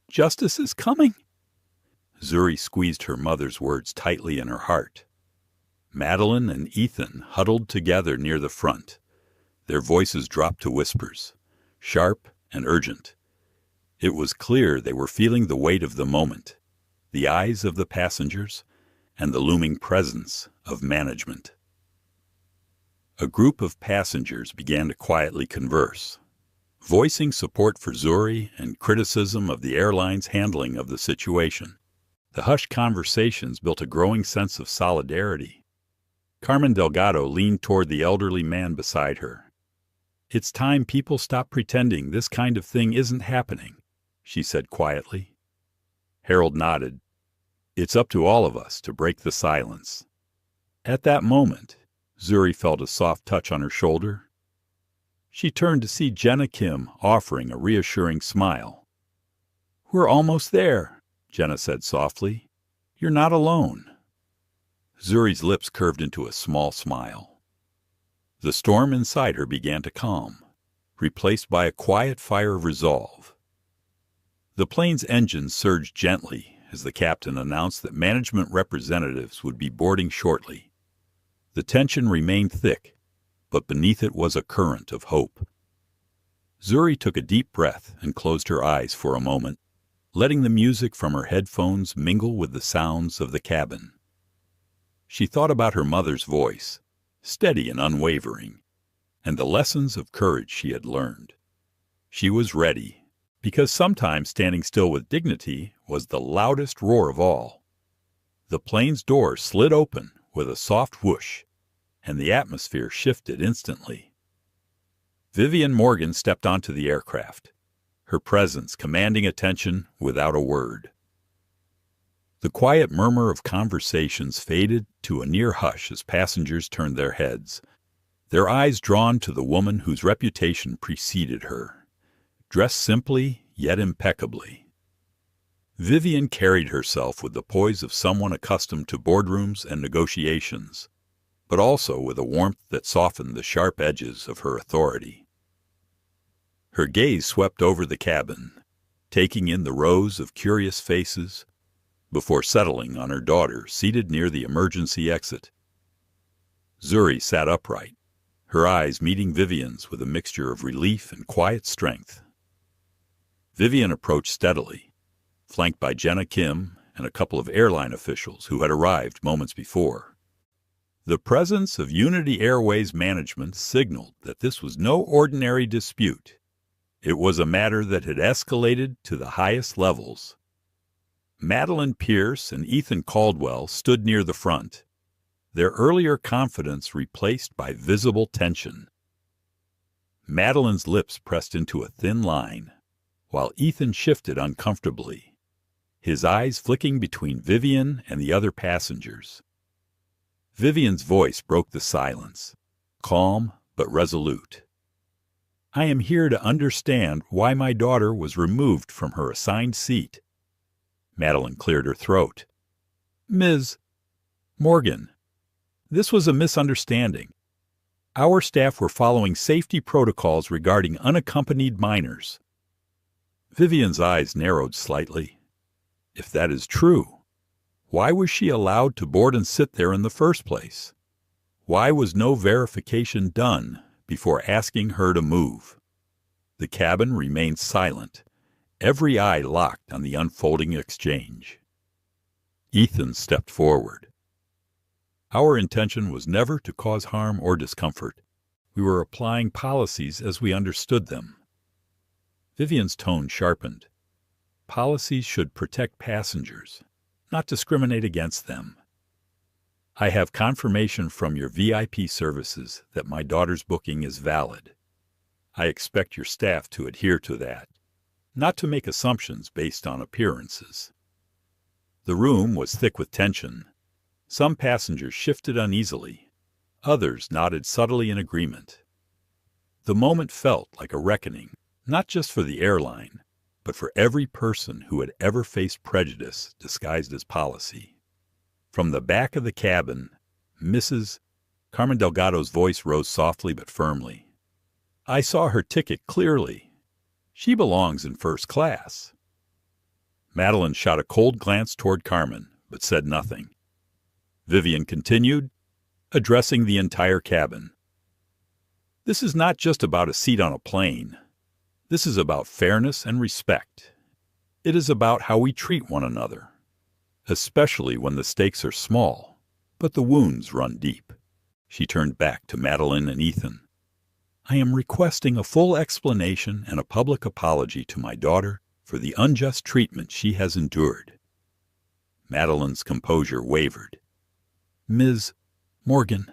Speaker 1: Justice is coming." Zuri squeezed her mother's words tightly in her heart. Madeline and Ethan huddled together near the front. Their voices dropped to whispers, sharp and urgent. It was clear they were feeling the weight of the moment, the eyes of the passengers, and the looming presence of management. A group of passengers began to quietly converse, voicing support for Zuri and criticism of the airline's handling of the situation. The hushed conversations built a growing sense of solidarity. Carmen Delgado leaned toward the elderly man beside her. "It's time people stop pretending this kind of thing isn't happening," she said quietly. Harold nodded. "It's up to all of us to break the silence." At that moment, Zuri felt a soft touch on her shoulder. She turned to see Jenna Kim offering a reassuring smile. "We're almost there," Jenna said softly. "You're not alone." Zuri's lips curved into a small smile. The storm inside her began to calm, replaced by a quiet fire of resolve. The plane's engines surged gently as the captain announced that management representatives would be boarding shortly. The tension remained thick, but beneath it was a current of hope. Zuri took a deep breath and closed her eyes for a moment, letting the music from her headphones mingle with the sounds of the cabin. She thought about her mother's voice, steady and unwavering, and the lessons of courage she had learned. She was ready, because sometimes standing still with dignity was the loudest roar of all. The plane's door slid open with a soft whoosh, and the atmosphere shifted instantly. Vivian Morgan stepped onto the aircraft, her presence commanding attention without a word. The quiet murmur of conversations faded to a near hush as passengers turned their heads, their eyes drawn to the woman whose reputation preceded her, dressed simply yet impeccably. Vivian carried herself with the poise of someone accustomed to boardrooms and negotiations, but also with a warmth that softened the sharp edges of her authority. Her gaze swept over the cabin, taking in the rows of curious faces, before settling on her daughter seated near the emergency exit. Zuri sat upright, her eyes meeting Vivian's with a mixture of relief and quiet strength. Vivian approached steadily, flanked by Jenna Kim and a couple of airline officials who had arrived moments before. The presence of Unity Airways management signaled that this was no ordinary dispute. It was a matter that had escalated to the highest levels. Madeline Pierce and Ethan Caldwell stood near the front, their earlier confidence replaced by visible tension. Madeline's lips pressed into a thin line, while Ethan shifted uncomfortably, his eyes flicking between Vivian and the other passengers. Vivian's voice broke the silence, calm but resolute. "I am here to understand why my daughter was removed from her assigned seat." Madeline cleared her throat. "Ms. Morgan, this was a misunderstanding. Our staff were following safety protocols regarding unaccompanied minors." Vivian's eyes narrowed slightly. If that is true, why was she allowed to board and sit there in the first place? Why was no verification done before asking her to move? The cabin remained silent, every eye locked on the unfolding exchange. Ethan stepped forward. "Our intention was never to cause harm or discomfort. We were applying policies as we understood them." Vivian's tone sharpened. Policies should protect passengers, not discriminate against them. "I have confirmation from your VIP services that my daughter's booking is valid. I expect your staff to adhere to that, not to make assumptions based on appearances." The room was thick with tension. Some passengers shifted uneasily. Others nodded subtly in agreement. The moment felt like a reckoning, not just for the airline, but for every person who had ever faced prejudice disguised as policy. From the back of the cabin, Mrs. Carmen Delgado's voice rose softly but firmly. "I saw her ticket clearly. She belongs in first class." Madeline shot a cold glance toward Carmen, but said nothing. Vivian continued, addressing the entire cabin. "This is not just about a seat on a plane. This is about fairness and respect. It is about how we treat one another, especially when the stakes are small, but the wounds run deep." She turned back to Madeline and Ethan. "I am requesting a full explanation and a public apology to my daughter for the unjust treatment she has endured." Madeline's composure wavered. "Ms. Morgan,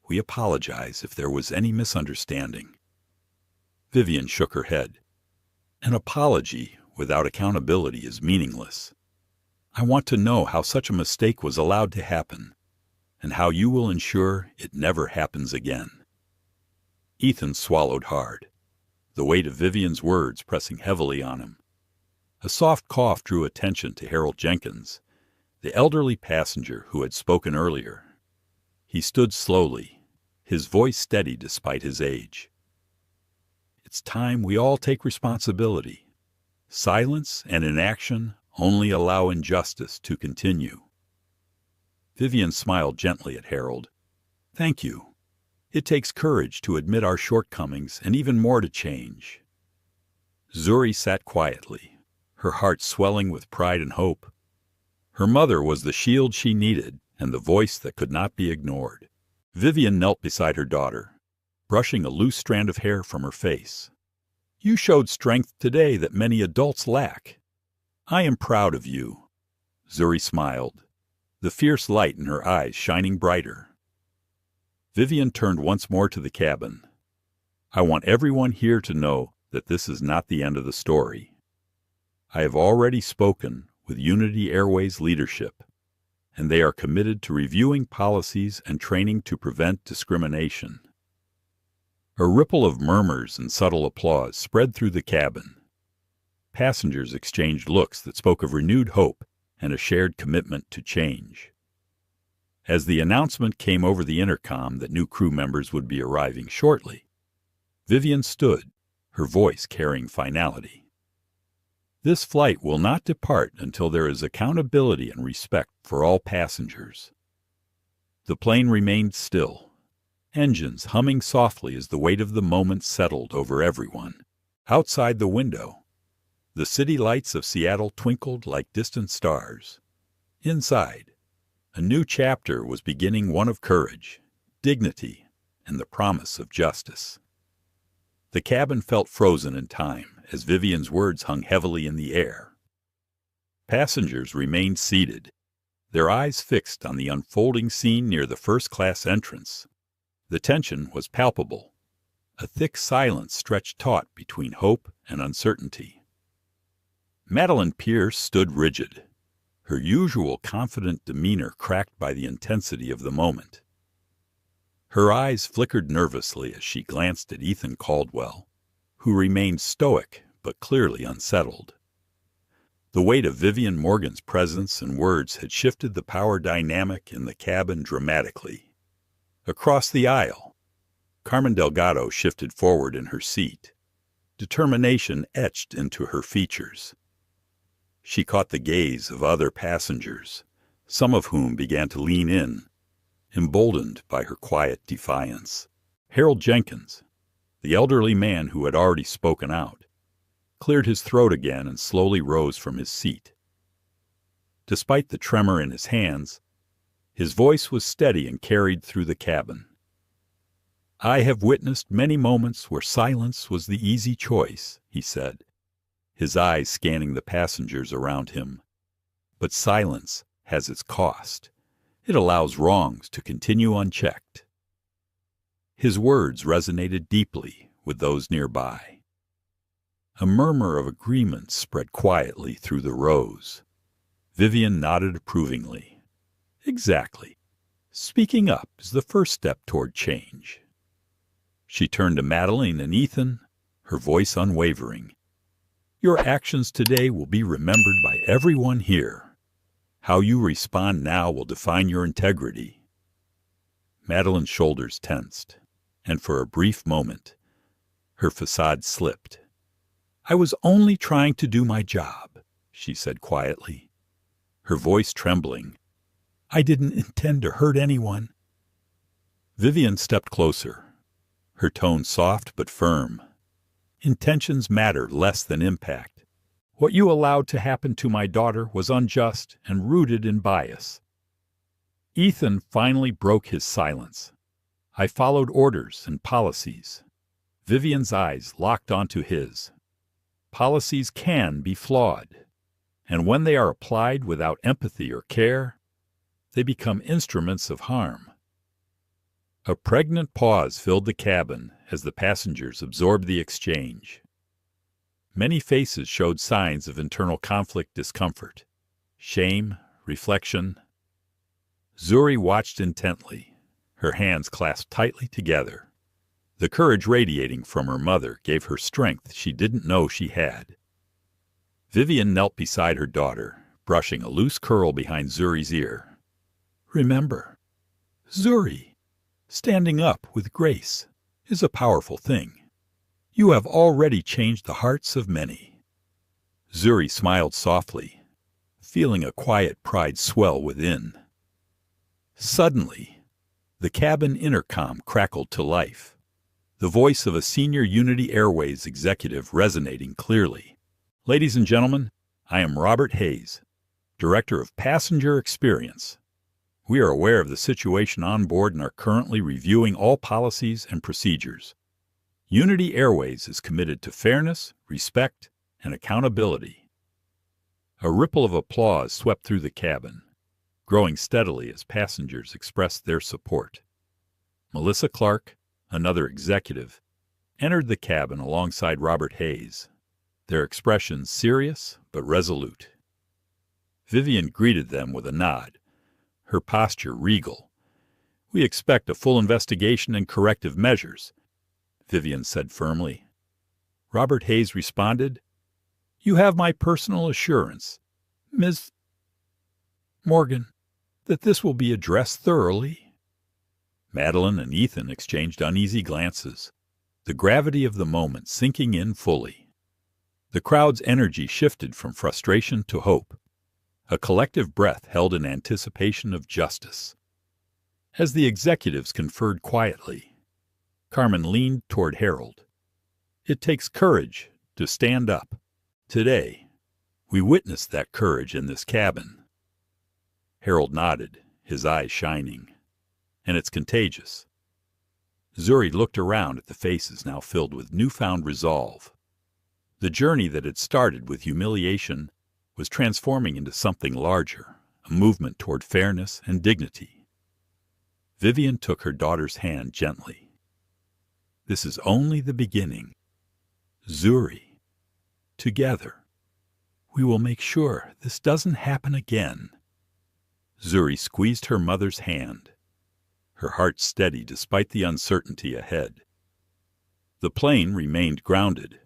Speaker 1: we apologize if there was any misunderstanding." Vivian shook her head. "An apology without accountability is meaningless. I want to know how such a mistake was allowed to happen, and how you will ensure it never happens again." Ethan swallowed hard, the weight of Vivian's words pressing heavily on him. A soft cough drew attention to Harold Jenkins, the elderly passenger who had spoken earlier. He stood slowly, his voice steady despite his age. "It's time we all take responsibility. Silence and inaction only allow injustice to continue." Vivian smiled gently at Harold. "Thank you. It takes courage to admit our shortcomings and even more to change." Zuri sat quietly, her heart swelling with pride and hope. Her mother was the shield she needed and the voice that could not be ignored. Vivian knelt beside her daughter, brushing a loose strand of hair from her face. "You showed strength today that many adults lack. I am proud of you." Zuri smiled, the fierce light in her eyes shining brighter. Vivian turned once more to the cabin. "I want everyone here to know that this is not the end of the story. I have already spoken with Unity Airways leadership, and they are committed to reviewing policies and training to prevent discrimination." A ripple of murmurs and subtle applause spread through the cabin. Passengers exchanged looks that spoke of renewed hope and a shared commitment to change. As the announcement came over the intercom that new crew members would be arriving shortly, Vivian stood, her voice carrying finality. "This flight will not depart until there is accountability and respect for all passengers." The plane remained still, engines humming softly as the weight of the moment settled over everyone. Outside the window, the city lights of Seattle twinkled like distant stars. Inside, a new chapter was beginning, one of courage, dignity, and the promise of justice. The cabin felt frozen in time as Vivian's words hung heavily in the air. Passengers remained seated, their eyes fixed on the unfolding scene near the first-class entrance. The tension was palpable. A thick silence stretched taut between hope and uncertainty. Madeline Pierce stood rigid, her usual confident demeanor cracked by the intensity of the moment. Her eyes flickered nervously as she glanced at Ethan Caldwell, who remained stoic but clearly unsettled. The weight of Vivian Morgan's presence and words had shifted the power dynamic in the cabin dramatically. Across the aisle, Carmen Delgado shifted forward in her seat, determination etched into her features. She caught the gaze of other passengers, some of whom began to lean in, emboldened by her quiet defiance. Harold Jenkins, the elderly man who had already spoken out, cleared his throat again and slowly rose from his seat. Despite the tremor in his hands, his voice was steady and carried through the cabin. "I have witnessed many moments where silence was the easy choice," he said, his eyes scanning the passengers around him. "But silence has its cost. It allows wrongs to continue unchecked." His words resonated deeply with those nearby. A murmur of agreement spread quietly through the rows. Vivian nodded approvingly. Exactly. Speaking up is the first step toward change. She turned to Madeline and Ethan, her voice unwavering. Your actions today will be remembered by everyone here. How you respond now will define your integrity. Madeline's shoulders tensed, and for a brief moment, her facade slipped. I was only trying to do my job, she said quietly, her voice trembling. I didn't intend to hurt anyone. Vivian stepped closer, her tone soft but firm. Intentions matter less than impact. What you allowed to happen to my daughter was unjust and rooted in bias. Ethan finally broke his silence. I followed orders and policies. Vivian's eyes locked onto his. Policies can be flawed, and when they are applied without empathy or care, they become instruments of harm. A pregnant pause filled the cabin as the passengers absorbed the exchange. Many faces showed signs of internal conflict discomfort, shame, reflection. Zuri watched intently, her hands clasped tightly together. The courage radiating from her mother gave her strength she didn't know she had. Vivian knelt beside her daughter, brushing a loose curl behind Zuri's ear. Remember, Zuri, standing up with grace is a powerful thing. You have already changed the hearts of many. Zuri smiled softly, feeling a quiet pride swell within. Suddenly, the cabin intercom crackled to life, the voice of a senior Unity Airways executive resonating clearly. Ladies and gentlemen, I am Robert Hayes, Director of Passenger Experience. We are aware of the situation on board and are currently reviewing all policies and procedures. Unity Airways is committed to fairness, respect, and accountability. A ripple of applause swept through the cabin, growing steadily as passengers expressed their support. Melissa Clark, another executive, entered the cabin alongside Robert Hayes, their expressions serious but resolute. Vivian greeted them with a nod, her posture regal. We expect a full investigation and corrective measures, Vivian said firmly. Robert Hayes responded, You have my personal assurance, Ms. Morgan, that this will be addressed thoroughly. Madeline and Ethan exchanged uneasy glances, the gravity of the moment sinking in fully. The crowd's energy shifted from frustration to hope, a collective breath held in anticipation of justice. As the executives conferred quietly, Carmen leaned toward Harold. It takes courage to stand up. Today, we witnessed that courage in this cabin. Harold nodded, his eyes shining. And it's contagious. Zuri looked around at the faces now filled with newfound resolve. The journey that had started with humiliation was transforming into something larger, a movement toward fairness and dignity. Vivian took her daughter's hand gently. This is only the beginning. Zuri, together, we will make sure this doesn't happen again. Zuri squeezed her mother's hand, her heart steady despite the uncertainty ahead. The plane remained grounded,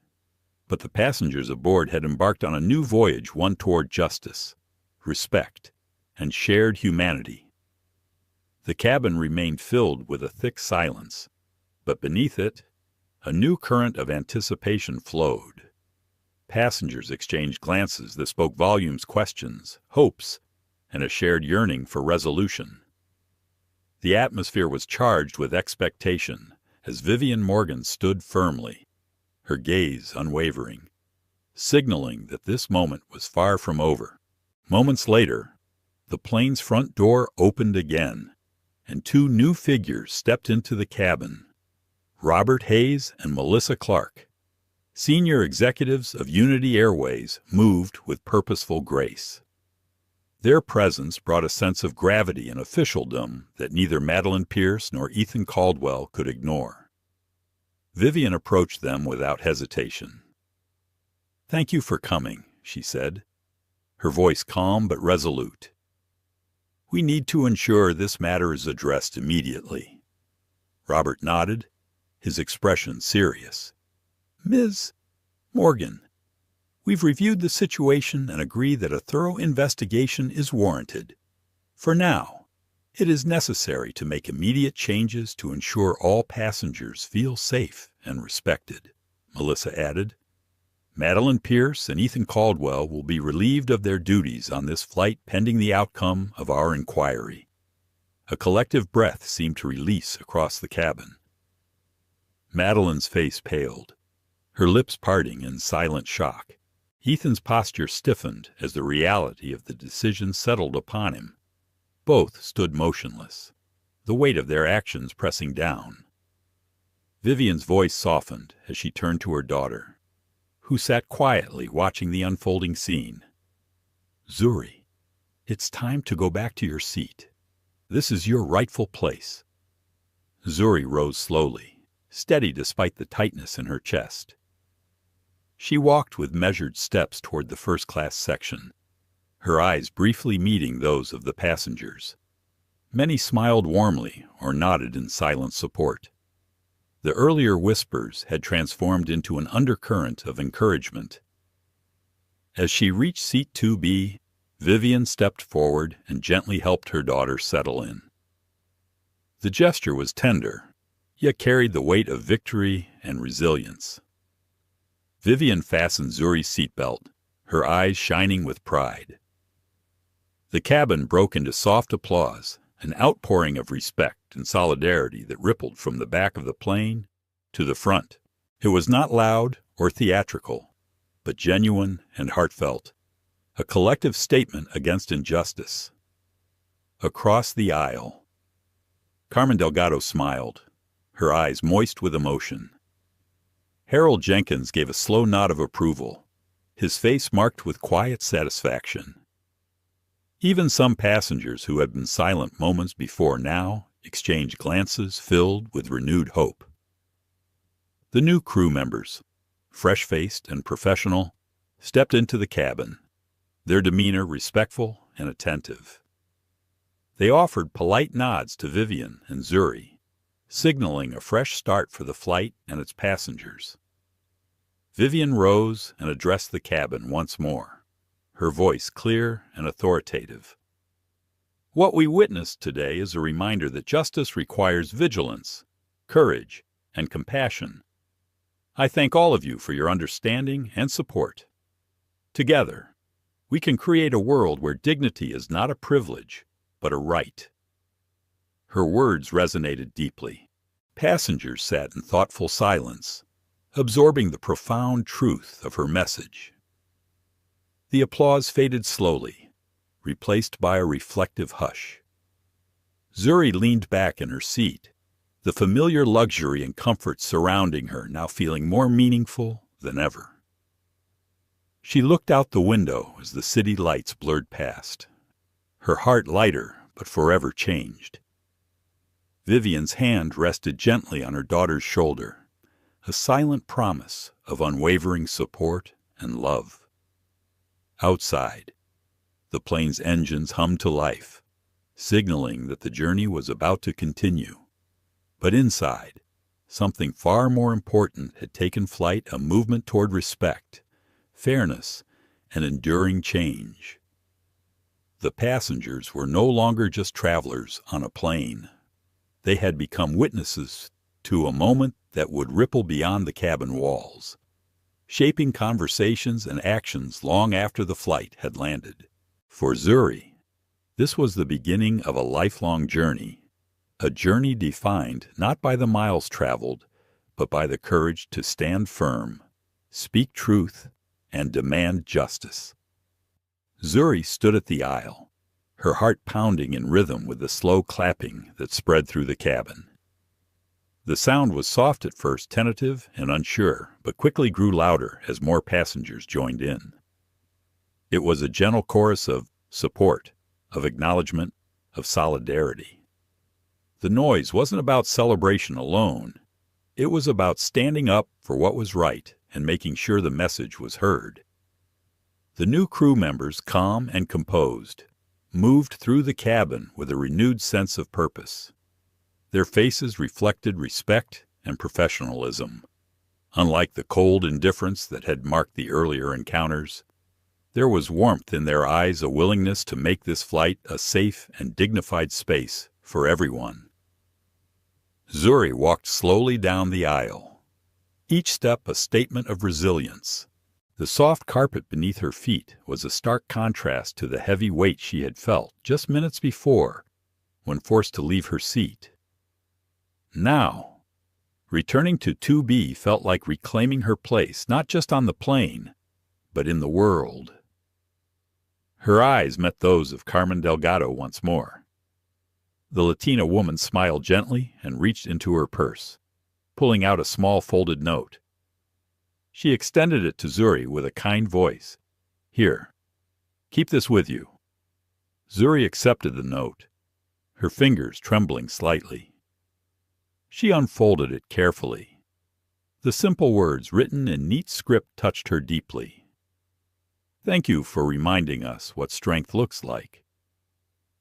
Speaker 1: but the passengers aboard had embarked on a new voyage, one toward justice, respect, and shared humanity. The cabin remained filled with a thick silence, but beneath it, a new current of anticipation flowed. Passengers exchanged glances that spoke volumes, questions, hopes, and a shared yearning for resolution. The atmosphere was charged with expectation as Vivian Morgan stood firmly, her gaze unwavering, signaling that this moment was far from over. Moments later, the plane's front door opened again, and two new figures stepped into the cabin, Robert Hayes and Melissa Clark. Senior executives of Unity Airways moved with purposeful grace. Their presence brought a sense of gravity and officialdom that neither Madeline Pierce nor Ethan Caldwell could ignore. Vivian approached them without hesitation. "Thank you for coming," she said, her voice calm but resolute. We need to ensure this matter is addressed immediately." Robert nodded, his expression serious. "Ms. Morgan, we've reviewed the situation and agree that a thorough investigation is warranted. For now, it is necessary to make immediate changes to ensure all passengers feel safe and respected," Melissa added. "Madeline Pierce and Ethan Caldwell will be relieved of their duties on this flight pending the outcome of our inquiry." A collective breath seemed to release across the cabin. Madeline's face paled, her lips parting in silent shock. Ethan's posture stiffened as the reality of the decision settled upon him. Both stood motionless, the weight of their actions pressing down. Vivian's voice softened as she turned to her daughter, who sat quietly watching the unfolding scene. "Zuri, it's time to go back to your seat. This is your rightful place." Zuri rose slowly, steady despite the tightness in her chest. She walked with measured steps toward the first-class section, her eyes briefly meeting those of the passengers. Many smiled warmly or nodded in silent support. The earlier whispers had transformed into an undercurrent of encouragement. As she reached seat 2B, Vivian stepped forward and gently helped her daughter settle in. The gesture was tender, yet carried the weight of victory and resilience. Vivian fastened Zuri's seatbelt, her eyes shining with pride. The cabin broke into soft applause, an outpouring of respect and solidarity that rippled from the back of the plane to the front. It was not loud or theatrical, but genuine and heartfelt, a collective statement against injustice. Across the aisle, Carmen Delgado smiled, her eyes moist with emotion. Harold Jenkins gave a slow nod of approval, his face marked with quiet satisfaction. Even some passengers who had been silent moments before now exchanged glances filled with renewed hope. The new crew members, fresh-faced and professional, stepped into the cabin, their demeanor respectful and attentive. They offered polite nods to Vivian and Zuri, signaling a fresh start for the flight and its passengers. Vivian rose and addressed the cabin once more, her voice clear and authoritative. "What we witnessed today is a reminder that justice requires vigilance, courage, and compassion. I thank all of you for your understanding and support. Together, we can create a world where dignity is not a privilege, but a right." Her words resonated deeply. Passengers sat in thoughtful silence, absorbing the profound truth of her message. The applause faded slowly, replaced by a reflective hush. Zuri leaned back in her seat, the familiar luxury and comfort surrounding her now feeling more meaningful than ever. She looked out the window as the city lights blurred past, her heart lighter but forever changed. Vivian's hand rested gently on her daughter's shoulder, a silent promise of unwavering support and love. Outside, the plane's engines hummed to life, signaling that the journey was about to continue. But inside, something far more important had taken flight, a movement toward respect, fairness, and enduring change. The passengers were no longer just travelers on a plane. They had become witnesses to a moment that would ripple beyond the cabin walls, shaping conversations and actions long after the flight had landed. For Zuri, this was the beginning of a lifelong journey, a journey defined not by the miles traveled, but by the courage to stand firm, speak truth, and demand justice. Zuri stood at the aisle, her heart pounding in rhythm with the slow clapping that spread through the cabin. The sound was soft at first, tentative and unsure, but quickly grew louder as more passengers joined in. It was a gentle chorus of support, of acknowledgement, of solidarity. The noise wasn't about celebration alone. It was about standing up for what was right and making sure the message was heard. The new crew members, calm and composed, moved through the cabin with a renewed sense of purpose. Their faces reflected respect and professionalism. Unlike the cold indifference that had marked the earlier encounters, there was warmth in their eyes, a willingness to make this flight a safe and dignified space for everyone. Zuri walked slowly down the aisle, each step a statement of resilience. The soft carpet beneath her feet was a stark contrast to the heavy weight she had felt just minutes before when forced to leave her seat. Now, returning to 2B felt like reclaiming her place not just on the plane, but in the world. Her eyes met those of Carmen Delgado once more. The Latina woman smiled gently and reached into her purse, pulling out a small folded note. She extended it to Zuri with a kind voice. "Here, keep this with you." Zuri accepted the note, her fingers trembling slightly. She unfolded it carefully. The simple words written in neat script touched her deeply. "Thank you for reminding us what strength looks like."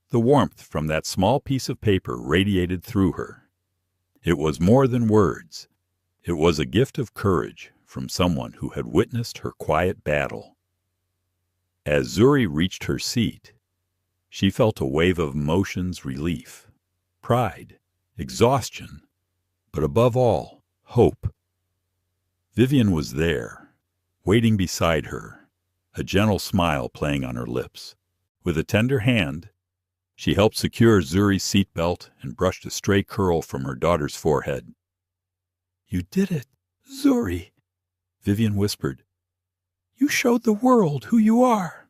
Speaker 1: The warmth from that small piece of paper radiated through her. It was more than words. It was a gift of courage from someone who had witnessed her quiet battle. As Zuri reached her seat, she felt a wave of emotions: relief, pride, exhaustion, but above all, hope. Vivian was there, waiting beside her, a gentle smile playing on her lips. With a tender hand, she helped secure Zuri's seatbelt and brushed a stray curl from her daughter's forehead. "You did it, Zuri," Vivian whispered. "You showed the world who you are."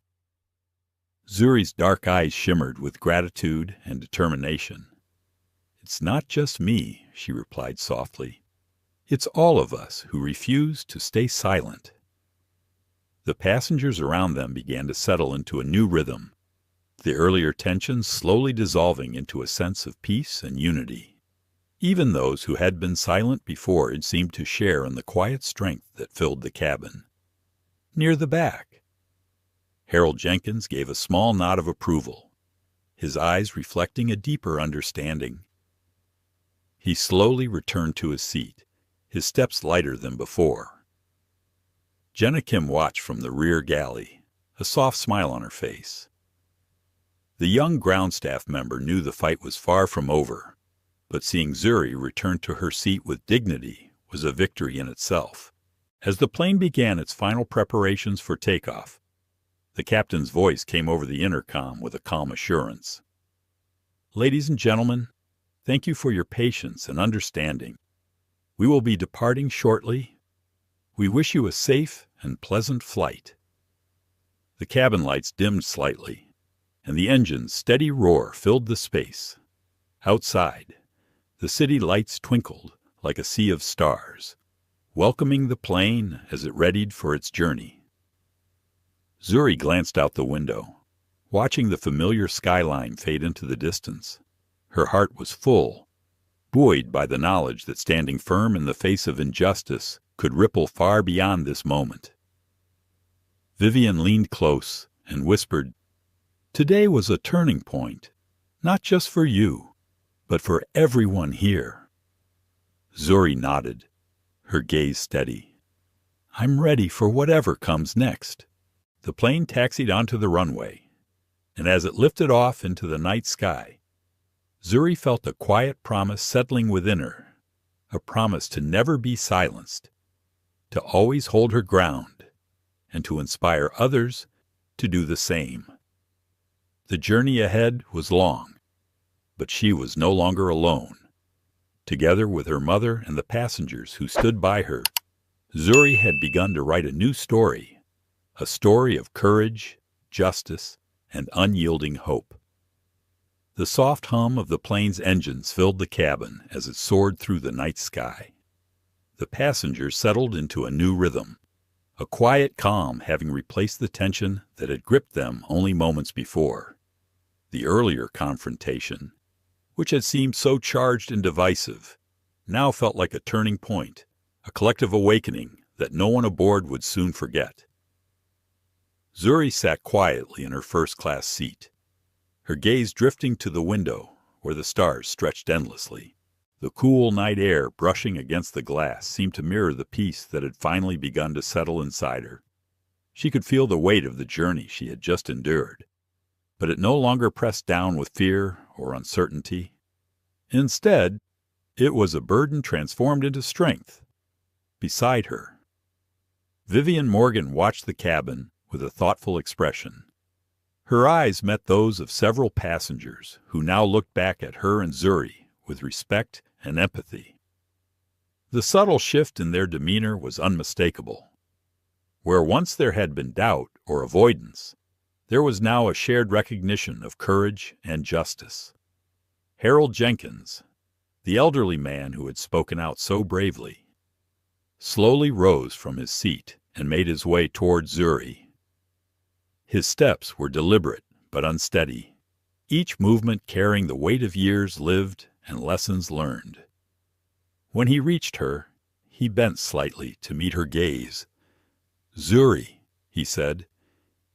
Speaker 1: Zuri's dark eyes shimmered with gratitude and determination. "It's not just me," she replied softly. "It's all of us who refuse to stay silent." The passengers around them began to settle into a new rhythm, the earlier tensions slowly dissolving into a sense of peace and unity. Even those who had been silent before it seemed to share in the quiet strength that filled the cabin. Near the back, Harold Jenkins gave a small nod of approval, his eyes reflecting a deeper understanding. He slowly returned to his seat, his steps lighter than before. Jenna Kim watched from the rear galley, a soft smile on her face. The young ground staff member knew the fight was far from over, but seeing Zuri return to her seat with dignity was a victory in itself. As the plane began its final preparations for takeoff, the captain's voice came over the intercom with a calm assurance. "Ladies and gentlemen, thank you for your patience and understanding. We will be departing shortly. We wish you a safe and pleasant flight." The cabin lights dimmed slightly, and the engine's steady roar filled the space. Outside, the city lights twinkled like a sea of stars, welcoming the plane as it readied for its journey. Zuri glanced out the window, watching the familiar skyline fade into the distance. Her heart was full, buoyed by the knowledge that standing firm in the face of injustice could ripple far beyond this moment. Vivian leaned close and whispered, "Today was a turning point, not just for you, but for everyone here." Zuri nodded, her gaze steady. "I'm ready for whatever comes next." The plane taxied onto the runway, and as it lifted off into the night sky, Zuri felt a quiet promise settling within her, a promise to never be silenced, to always hold her ground, and to inspire others to do the same. The journey ahead was long, but she was no longer alone. Together with her mother and the passengers who stood by her, Zuri had begun to write a new story, a story of courage, justice, and unyielding hope. The soft hum of the plane's engines filled the cabin as it soared through the night sky. The passengers settled into a new rhythm, a quiet calm having replaced the tension that had gripped them only moments before. The earlier confrontation, which had seemed so charged and divisive, now felt like a turning point, a collective awakening that no one aboard would soon forget. Zuri sat quietly in her first-class seat. her gaze drifting to the window where the stars stretched endlessly. The cool night air brushing against the glass seemed to mirror the peace that had finally begun to settle inside her. She could feel the weight of the journey she had just endured, but it no longer pressed down with fear or uncertainty. Instead, it was a burden transformed into strength. Beside her, Vivian Morgan watched the cabin with a thoughtful expression. Her eyes met those of several passengers who now looked back at her and Zuri with respect and empathy. The subtle shift in their demeanor was unmistakable. Where once there had been doubt or avoidance, there was now a shared recognition of courage and justice. Harold Jenkins, the elderly man who had spoken out so bravely, slowly rose from his seat and made his way toward Zuri. His steps were deliberate but unsteady, each movement carrying the weight of years lived and lessons learned. When he reached her, he bent slightly to meet her gaze. "Zuri," he said,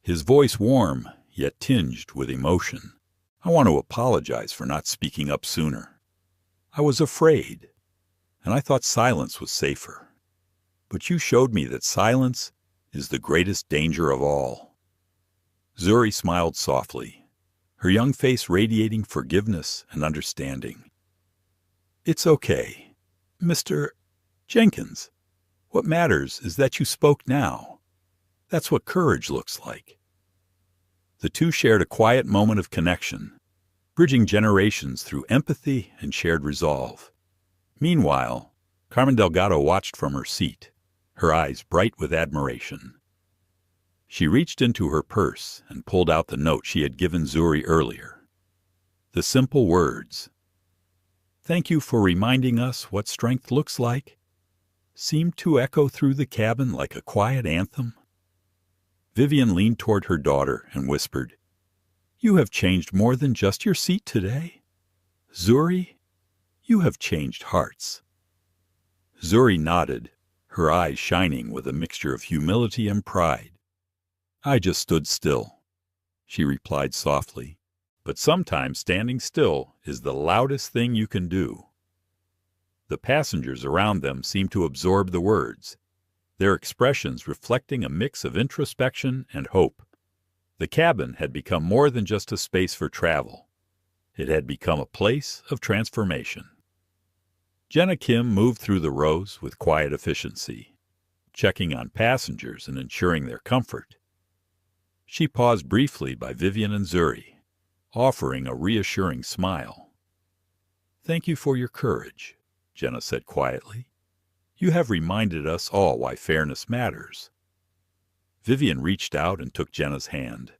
Speaker 1: his voice warm yet tinged with emotion. "I want to apologize for not speaking up sooner. I was afraid, and I thought silence was safer. But you showed me that silence is the greatest danger of all." Zuri smiled softly, her young face radiating forgiveness and understanding. "It's okay, Mr. Jenkins. What matters is that you spoke now. That's what courage looks like." The two shared a quiet moment of connection, bridging generations through empathy and shared resolve. Meanwhile, Carmen Delgado watched from her seat, her eyes bright with admiration. She reached into her purse and pulled out the note she had given Zuri earlier. The simple words, "Thank you for reminding us what strength looks like," seemed to echo through the cabin like a quiet anthem. Vivian leaned toward her daughter and whispered, "You have changed more than just your seat today. Zuri, you have changed hearts." Zuri nodded, her eyes shining with a mixture of humility and pride. "I just stood still," she replied softly. "But sometimes standing still is the loudest thing you can do." The passengers around them seemed to absorb the words, their expressions reflecting a mix of introspection and hope. The cabin had become more than just a space for travel. It had become a place of transformation. Jenna Kim moved through the rows with quiet efficiency, checking on passengers and ensuring their comfort. She paused briefly by Vivian and Zuri, offering a reassuring smile. "Thank you for your courage," Jenna said quietly. "You have reminded us all why fairness matters." Vivian reached out and took Jenna's hand,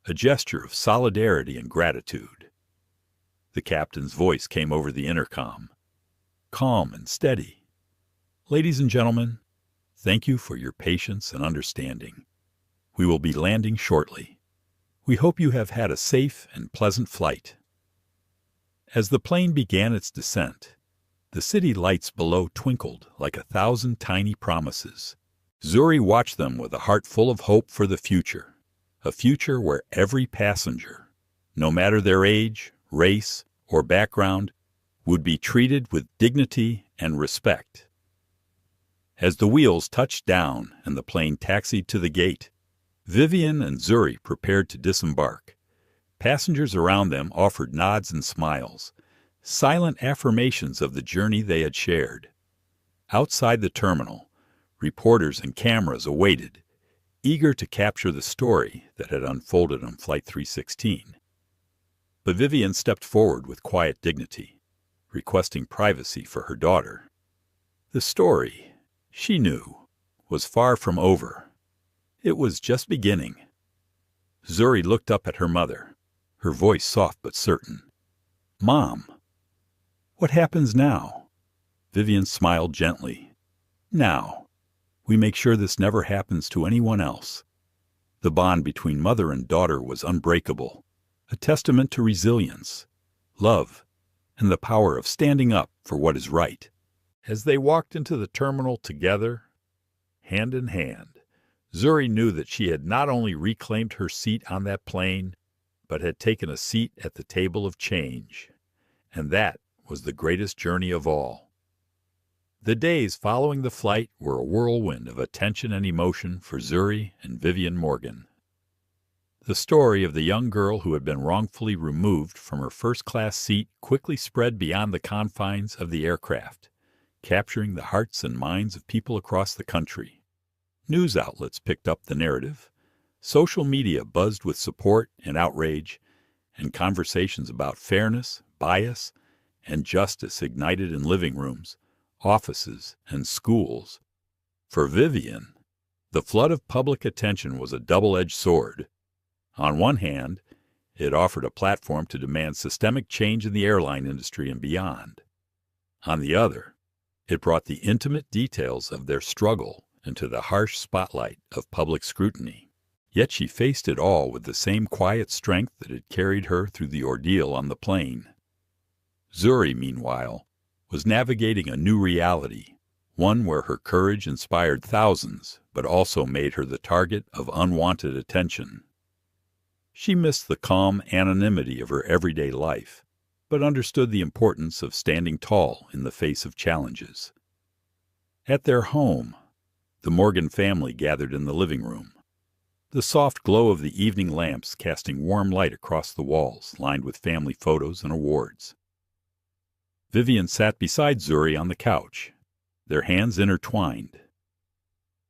Speaker 1: a gesture of solidarity and gratitude. The captain's voice came over the intercom, calm and steady. "Ladies and gentlemen, thank you for your patience and understanding. We will be landing shortly. We hope you have had a safe and pleasant flight." As the plane began its descent, the city lights below twinkled like 1,000 tiny promises. Zuri watched them with a heart full of hope for the future, a future where every passenger, no matter their age, race, or background, would be treated with dignity and respect. As the wheels touched down and the plane taxied to the gate, Vivian and Zuri prepared to disembark. Passengers around them offered nods and smiles, silent affirmations of the journey they had shared. Outside the terminal, reporters and cameras awaited, eager to capture the story that had unfolded on Flight 316. But Vivian stepped forward with quiet dignity, requesting privacy for her daughter. The story, she knew, was far from over. It was just beginning. Zuri looked up at her mother, her voice soft but certain. "Mom, what happens now?" Vivian smiled gently. "Now, we make sure this never happens to anyone else." The bond between mother and daughter was unbreakable, a testament to resilience, love, and the power of standing up for what is right. As they walked into the terminal together, hand in hand, Zuri knew that she had not only reclaimed her seat on that plane, but had taken a seat at the table of change. And that was the greatest journey of all. The days following the flight were a whirlwind of attention and emotion for Zuri and Vivian Morgan. The story of the young girl who had been wrongfully removed from her first-class seat quickly spread beyond the confines of the aircraft, capturing the hearts and minds of people across the country. News outlets picked up the narrative. Social media buzzed with support and outrage, and conversations about fairness, bias, and justice ignited in living rooms, offices, and schools. For Vivian, the flood of public attention was a double-edged sword. On one hand, it offered a platform to demand systemic change in the airline industry and beyond. On the other, it brought the intimate details of their struggle into the harsh spotlight of public scrutiny. Yet she faced it all with the same quiet strength that had carried her through the ordeal on the plane. Zuri, meanwhile, was navigating a new reality, one where her courage inspired thousands, but also made her the target of unwanted attention. She missed the calm anonymity of her everyday life, but understood the importance of standing tall in the face of challenges. At their home, the Morgan family gathered in the living room, the soft glow of the evening lamps casting warm light across the walls lined with family photos and awards. Vivian sat beside Zuri on the couch, their hands intertwined.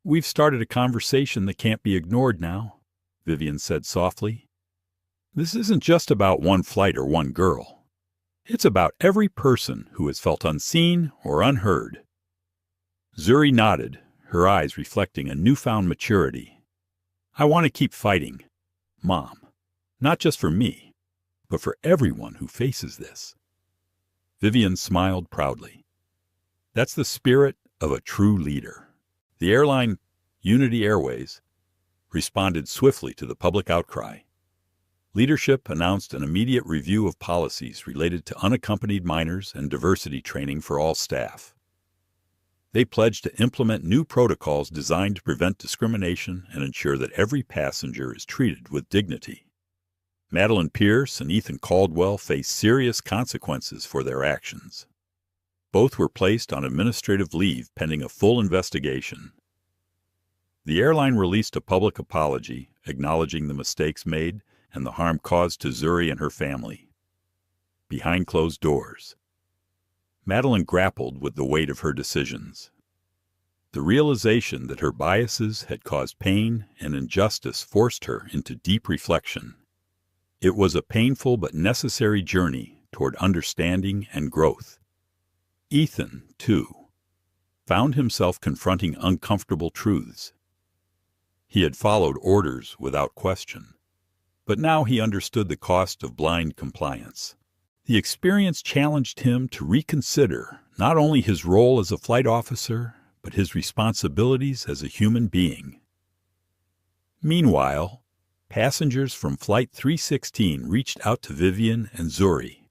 Speaker 1: "We've started a conversation that can't be ignored now," Vivian said softly. "This isn't just about one flight or one girl. It's about every person who has felt unseen or unheard." Zuri nodded, her eyes reflecting a newfound maturity. "I want to keep fighting, Mom, not just for me, but for everyone who faces this." Vivian smiled proudly. That's the spirit of a true leader. The airline, Unity Airways, responded swiftly to the public outcry. Leadership announced an immediate review of policies related to unaccompanied minors and diversity training for all staff. They pledged to implement new protocols designed to prevent discrimination and ensure that every passenger is treated with dignity. Madeline Pierce and Ethan Caldwell faced serious consequences for their actions. Both were placed on administrative leave pending a full investigation. The airline released a public apology acknowledging the mistakes made and the harm caused to Zuri and her family. Behind closed doors, Madeline grappled with the weight of her decisions. The realization that her biases had caused pain and injustice forced her into deep reflection. It was a painful but necessary journey toward understanding and growth. Ethan, too, found himself confronting uncomfortable truths. He had followed orders without question, but now he understood the cost of blind compliance. The experience challenged him to reconsider not only his role as a flight officer, but his responsibilities as a human being. Meanwhile, passengers from Flight 316 reached out to Vivian and Zuri,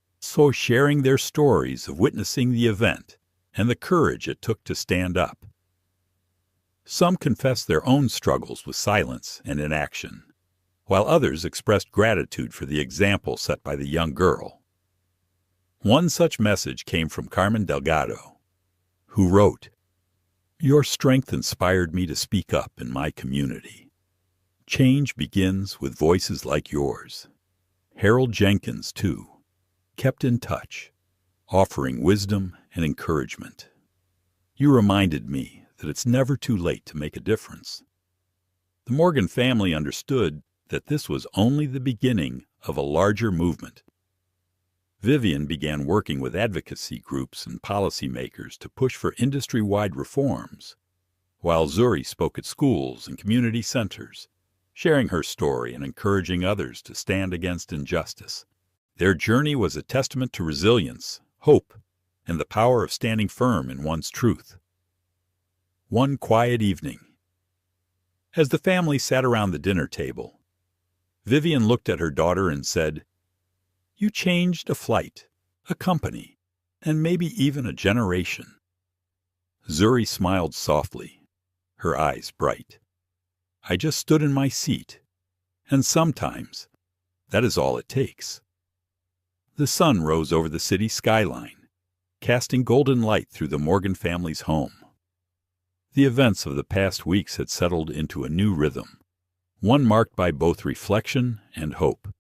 Speaker 1: sharing their stories of witnessing the event and the courage it took to stand up. Some confessed their own struggles with silence and inaction, while others expressed gratitude for the example set by the young girl. One such message came from Carmen Delgado, who wrote, "Your strength inspired me to speak up in my community. Change begins with voices like yours." Harold Jenkins, too, kept in touch, offering wisdom and encouragement. "You reminded me that it's never too late to make a difference." The Morgan family understood that this was only the beginning of a larger movement. Vivian began working with advocacy groups and policymakers to push for industry-wide reforms, while Zuri spoke at schools and community centers, sharing her story and encouraging others to stand against injustice. Their journey was a testament to resilience, hope, and the power of standing firm in one's truth. One quiet evening, as the family sat around the dinner table, Vivian looked at her daughter and said, "You changed a flight, a company, and maybe even a generation." Zuri smiled softly, her eyes bright. "I just stood in my seat, and sometimes That is all it takes. The sun rose over the city skyline, casting golden light through the Morgan family's home. The events of the past weeks had settled into a new rhythm, one marked by both reflection and hope.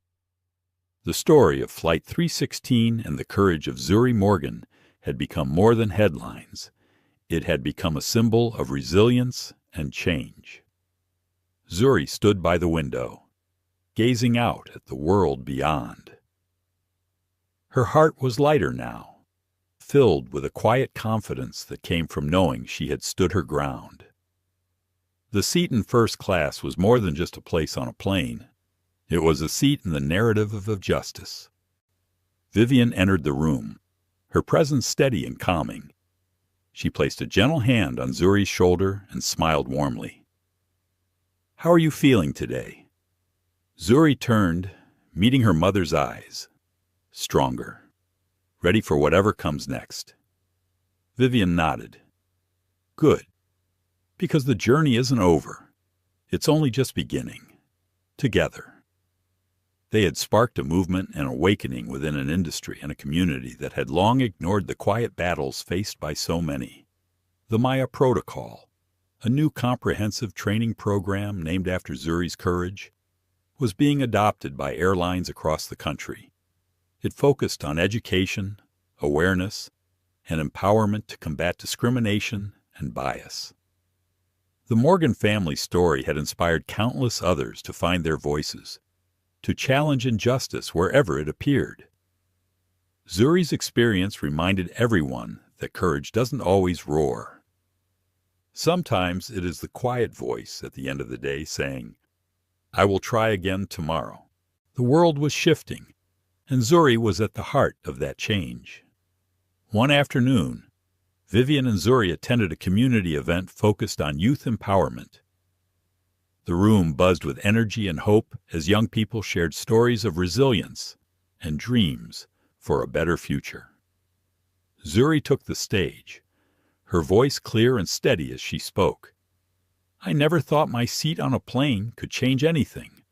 Speaker 1: The story of Flight 316 and the courage of Zuri Morgan had become more than headlines. It had become a symbol of resilience and change. Zuri stood by the window, gazing out at the world beyond. Her heart was lighter now, filled with a quiet confidence that came from knowing she had stood her ground. The seat in first class was more than just a place on a plane. It was a seat in the narrative of justice. Vivian entered the room, her presence steady and calming. She placed a gentle hand on Zuri's shoulder and smiled warmly. "How are you feeling today?" Zuri turned, meeting her mother's eyes. Stronger, ready for whatever comes next. Vivian nodded. "Good, because the journey isn't over. It's only just beginning. Together." They had sparked a movement and awakening within an industry and a community that had long ignored the quiet battles faced by so many. The Maya Protocol, a new comprehensive training program named after Zuri's courage, was being adopted by airlines across the country. It focused on education, awareness, and empowerment to combat discrimination and bias. The Morgan family story had inspired countless others to find their voices, to challenge injustice wherever it appeared. Zuri's experience reminded everyone that courage doesn't always roar. Sometimes it is the quiet voice at the end of the day saying, "I will try again tomorrow." The world was shifting, and Zuri was at the heart of that change. One afternoon, Vivian and Zuri attended a community event focused on youth empowerment. The room buzzed with energy and hope as young people shared stories of resilience and dreams for a better future. Zuri took the stage, her voice clear and steady as she spoke. "I never thought my seat on a plane could change anything,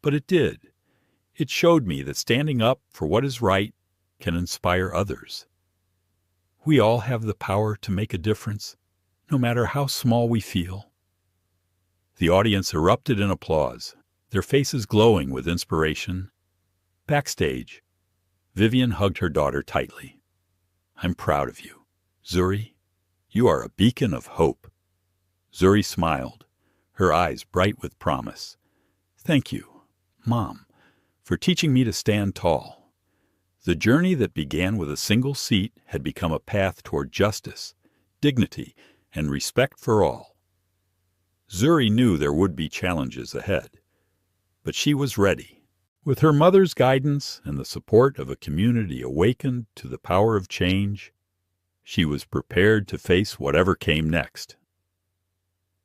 Speaker 1: but it did. It showed me that standing up for what is right can inspire others. We all have the power to make a difference, no matter how small we feel." The audience erupted in applause, their faces glowing with inspiration. Backstage, Vivian hugged her daughter tightly. "I'm proud of you, Zuri. You are a beacon of hope." Zuri smiled, her eyes bright with promise. "Thank you, Mom, for teaching me to stand tall." The journey that began with a single seat had become a path toward justice, dignity, and respect for all. Zuri knew there would be challenges ahead, but she was ready. With her mother's guidance and the support of a community awakened to the power of change, she was prepared to face whatever came next.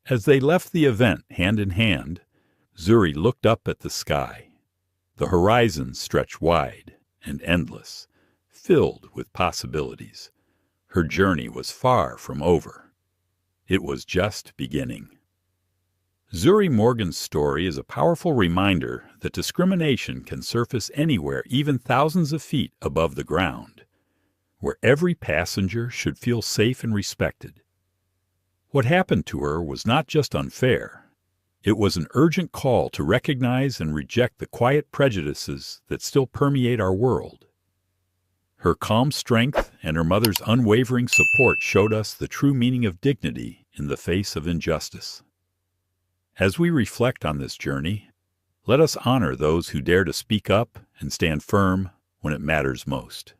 Speaker 1: As they left the event hand in hand, Zuri looked up at the sky. The horizon stretched wide and endless, filled with possibilities. Her journey was far from over. It was just beginning. Zuri Morgan's story is a powerful reminder that discrimination can surface anywhere, even thousands of feet above the ground, where every passenger should feel safe and respected. What happened to her was not just unfair. It was an urgent call to recognize and reject the quiet prejudices that still permeate our world. Her calm strength and her mother's unwavering support showed us the true meaning of dignity in the face of injustice. As we reflect on this journey, let us honor those who dare to speak up and stand firm when it matters most.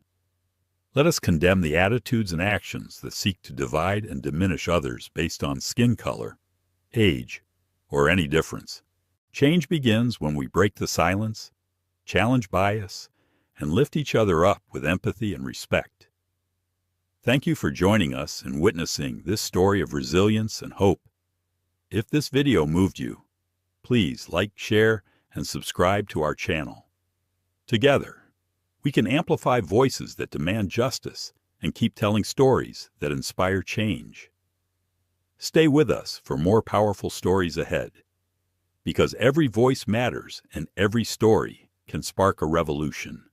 Speaker 1: Let us condemn the attitudes and actions that seek to divide and diminish others based on skin color, age, or any difference. Change begins when we break the silence, challenge bias, and lift each other up with empathy and respect. Thank you for joining us in witnessing this story of resilience and hope. If this video moved you, please like, share, and subscribe to our channel. Together, we can amplify voices that demand justice and keep telling stories that inspire change. Stay with us for more powerful stories ahead, because every voice matters and every story can spark a revolution.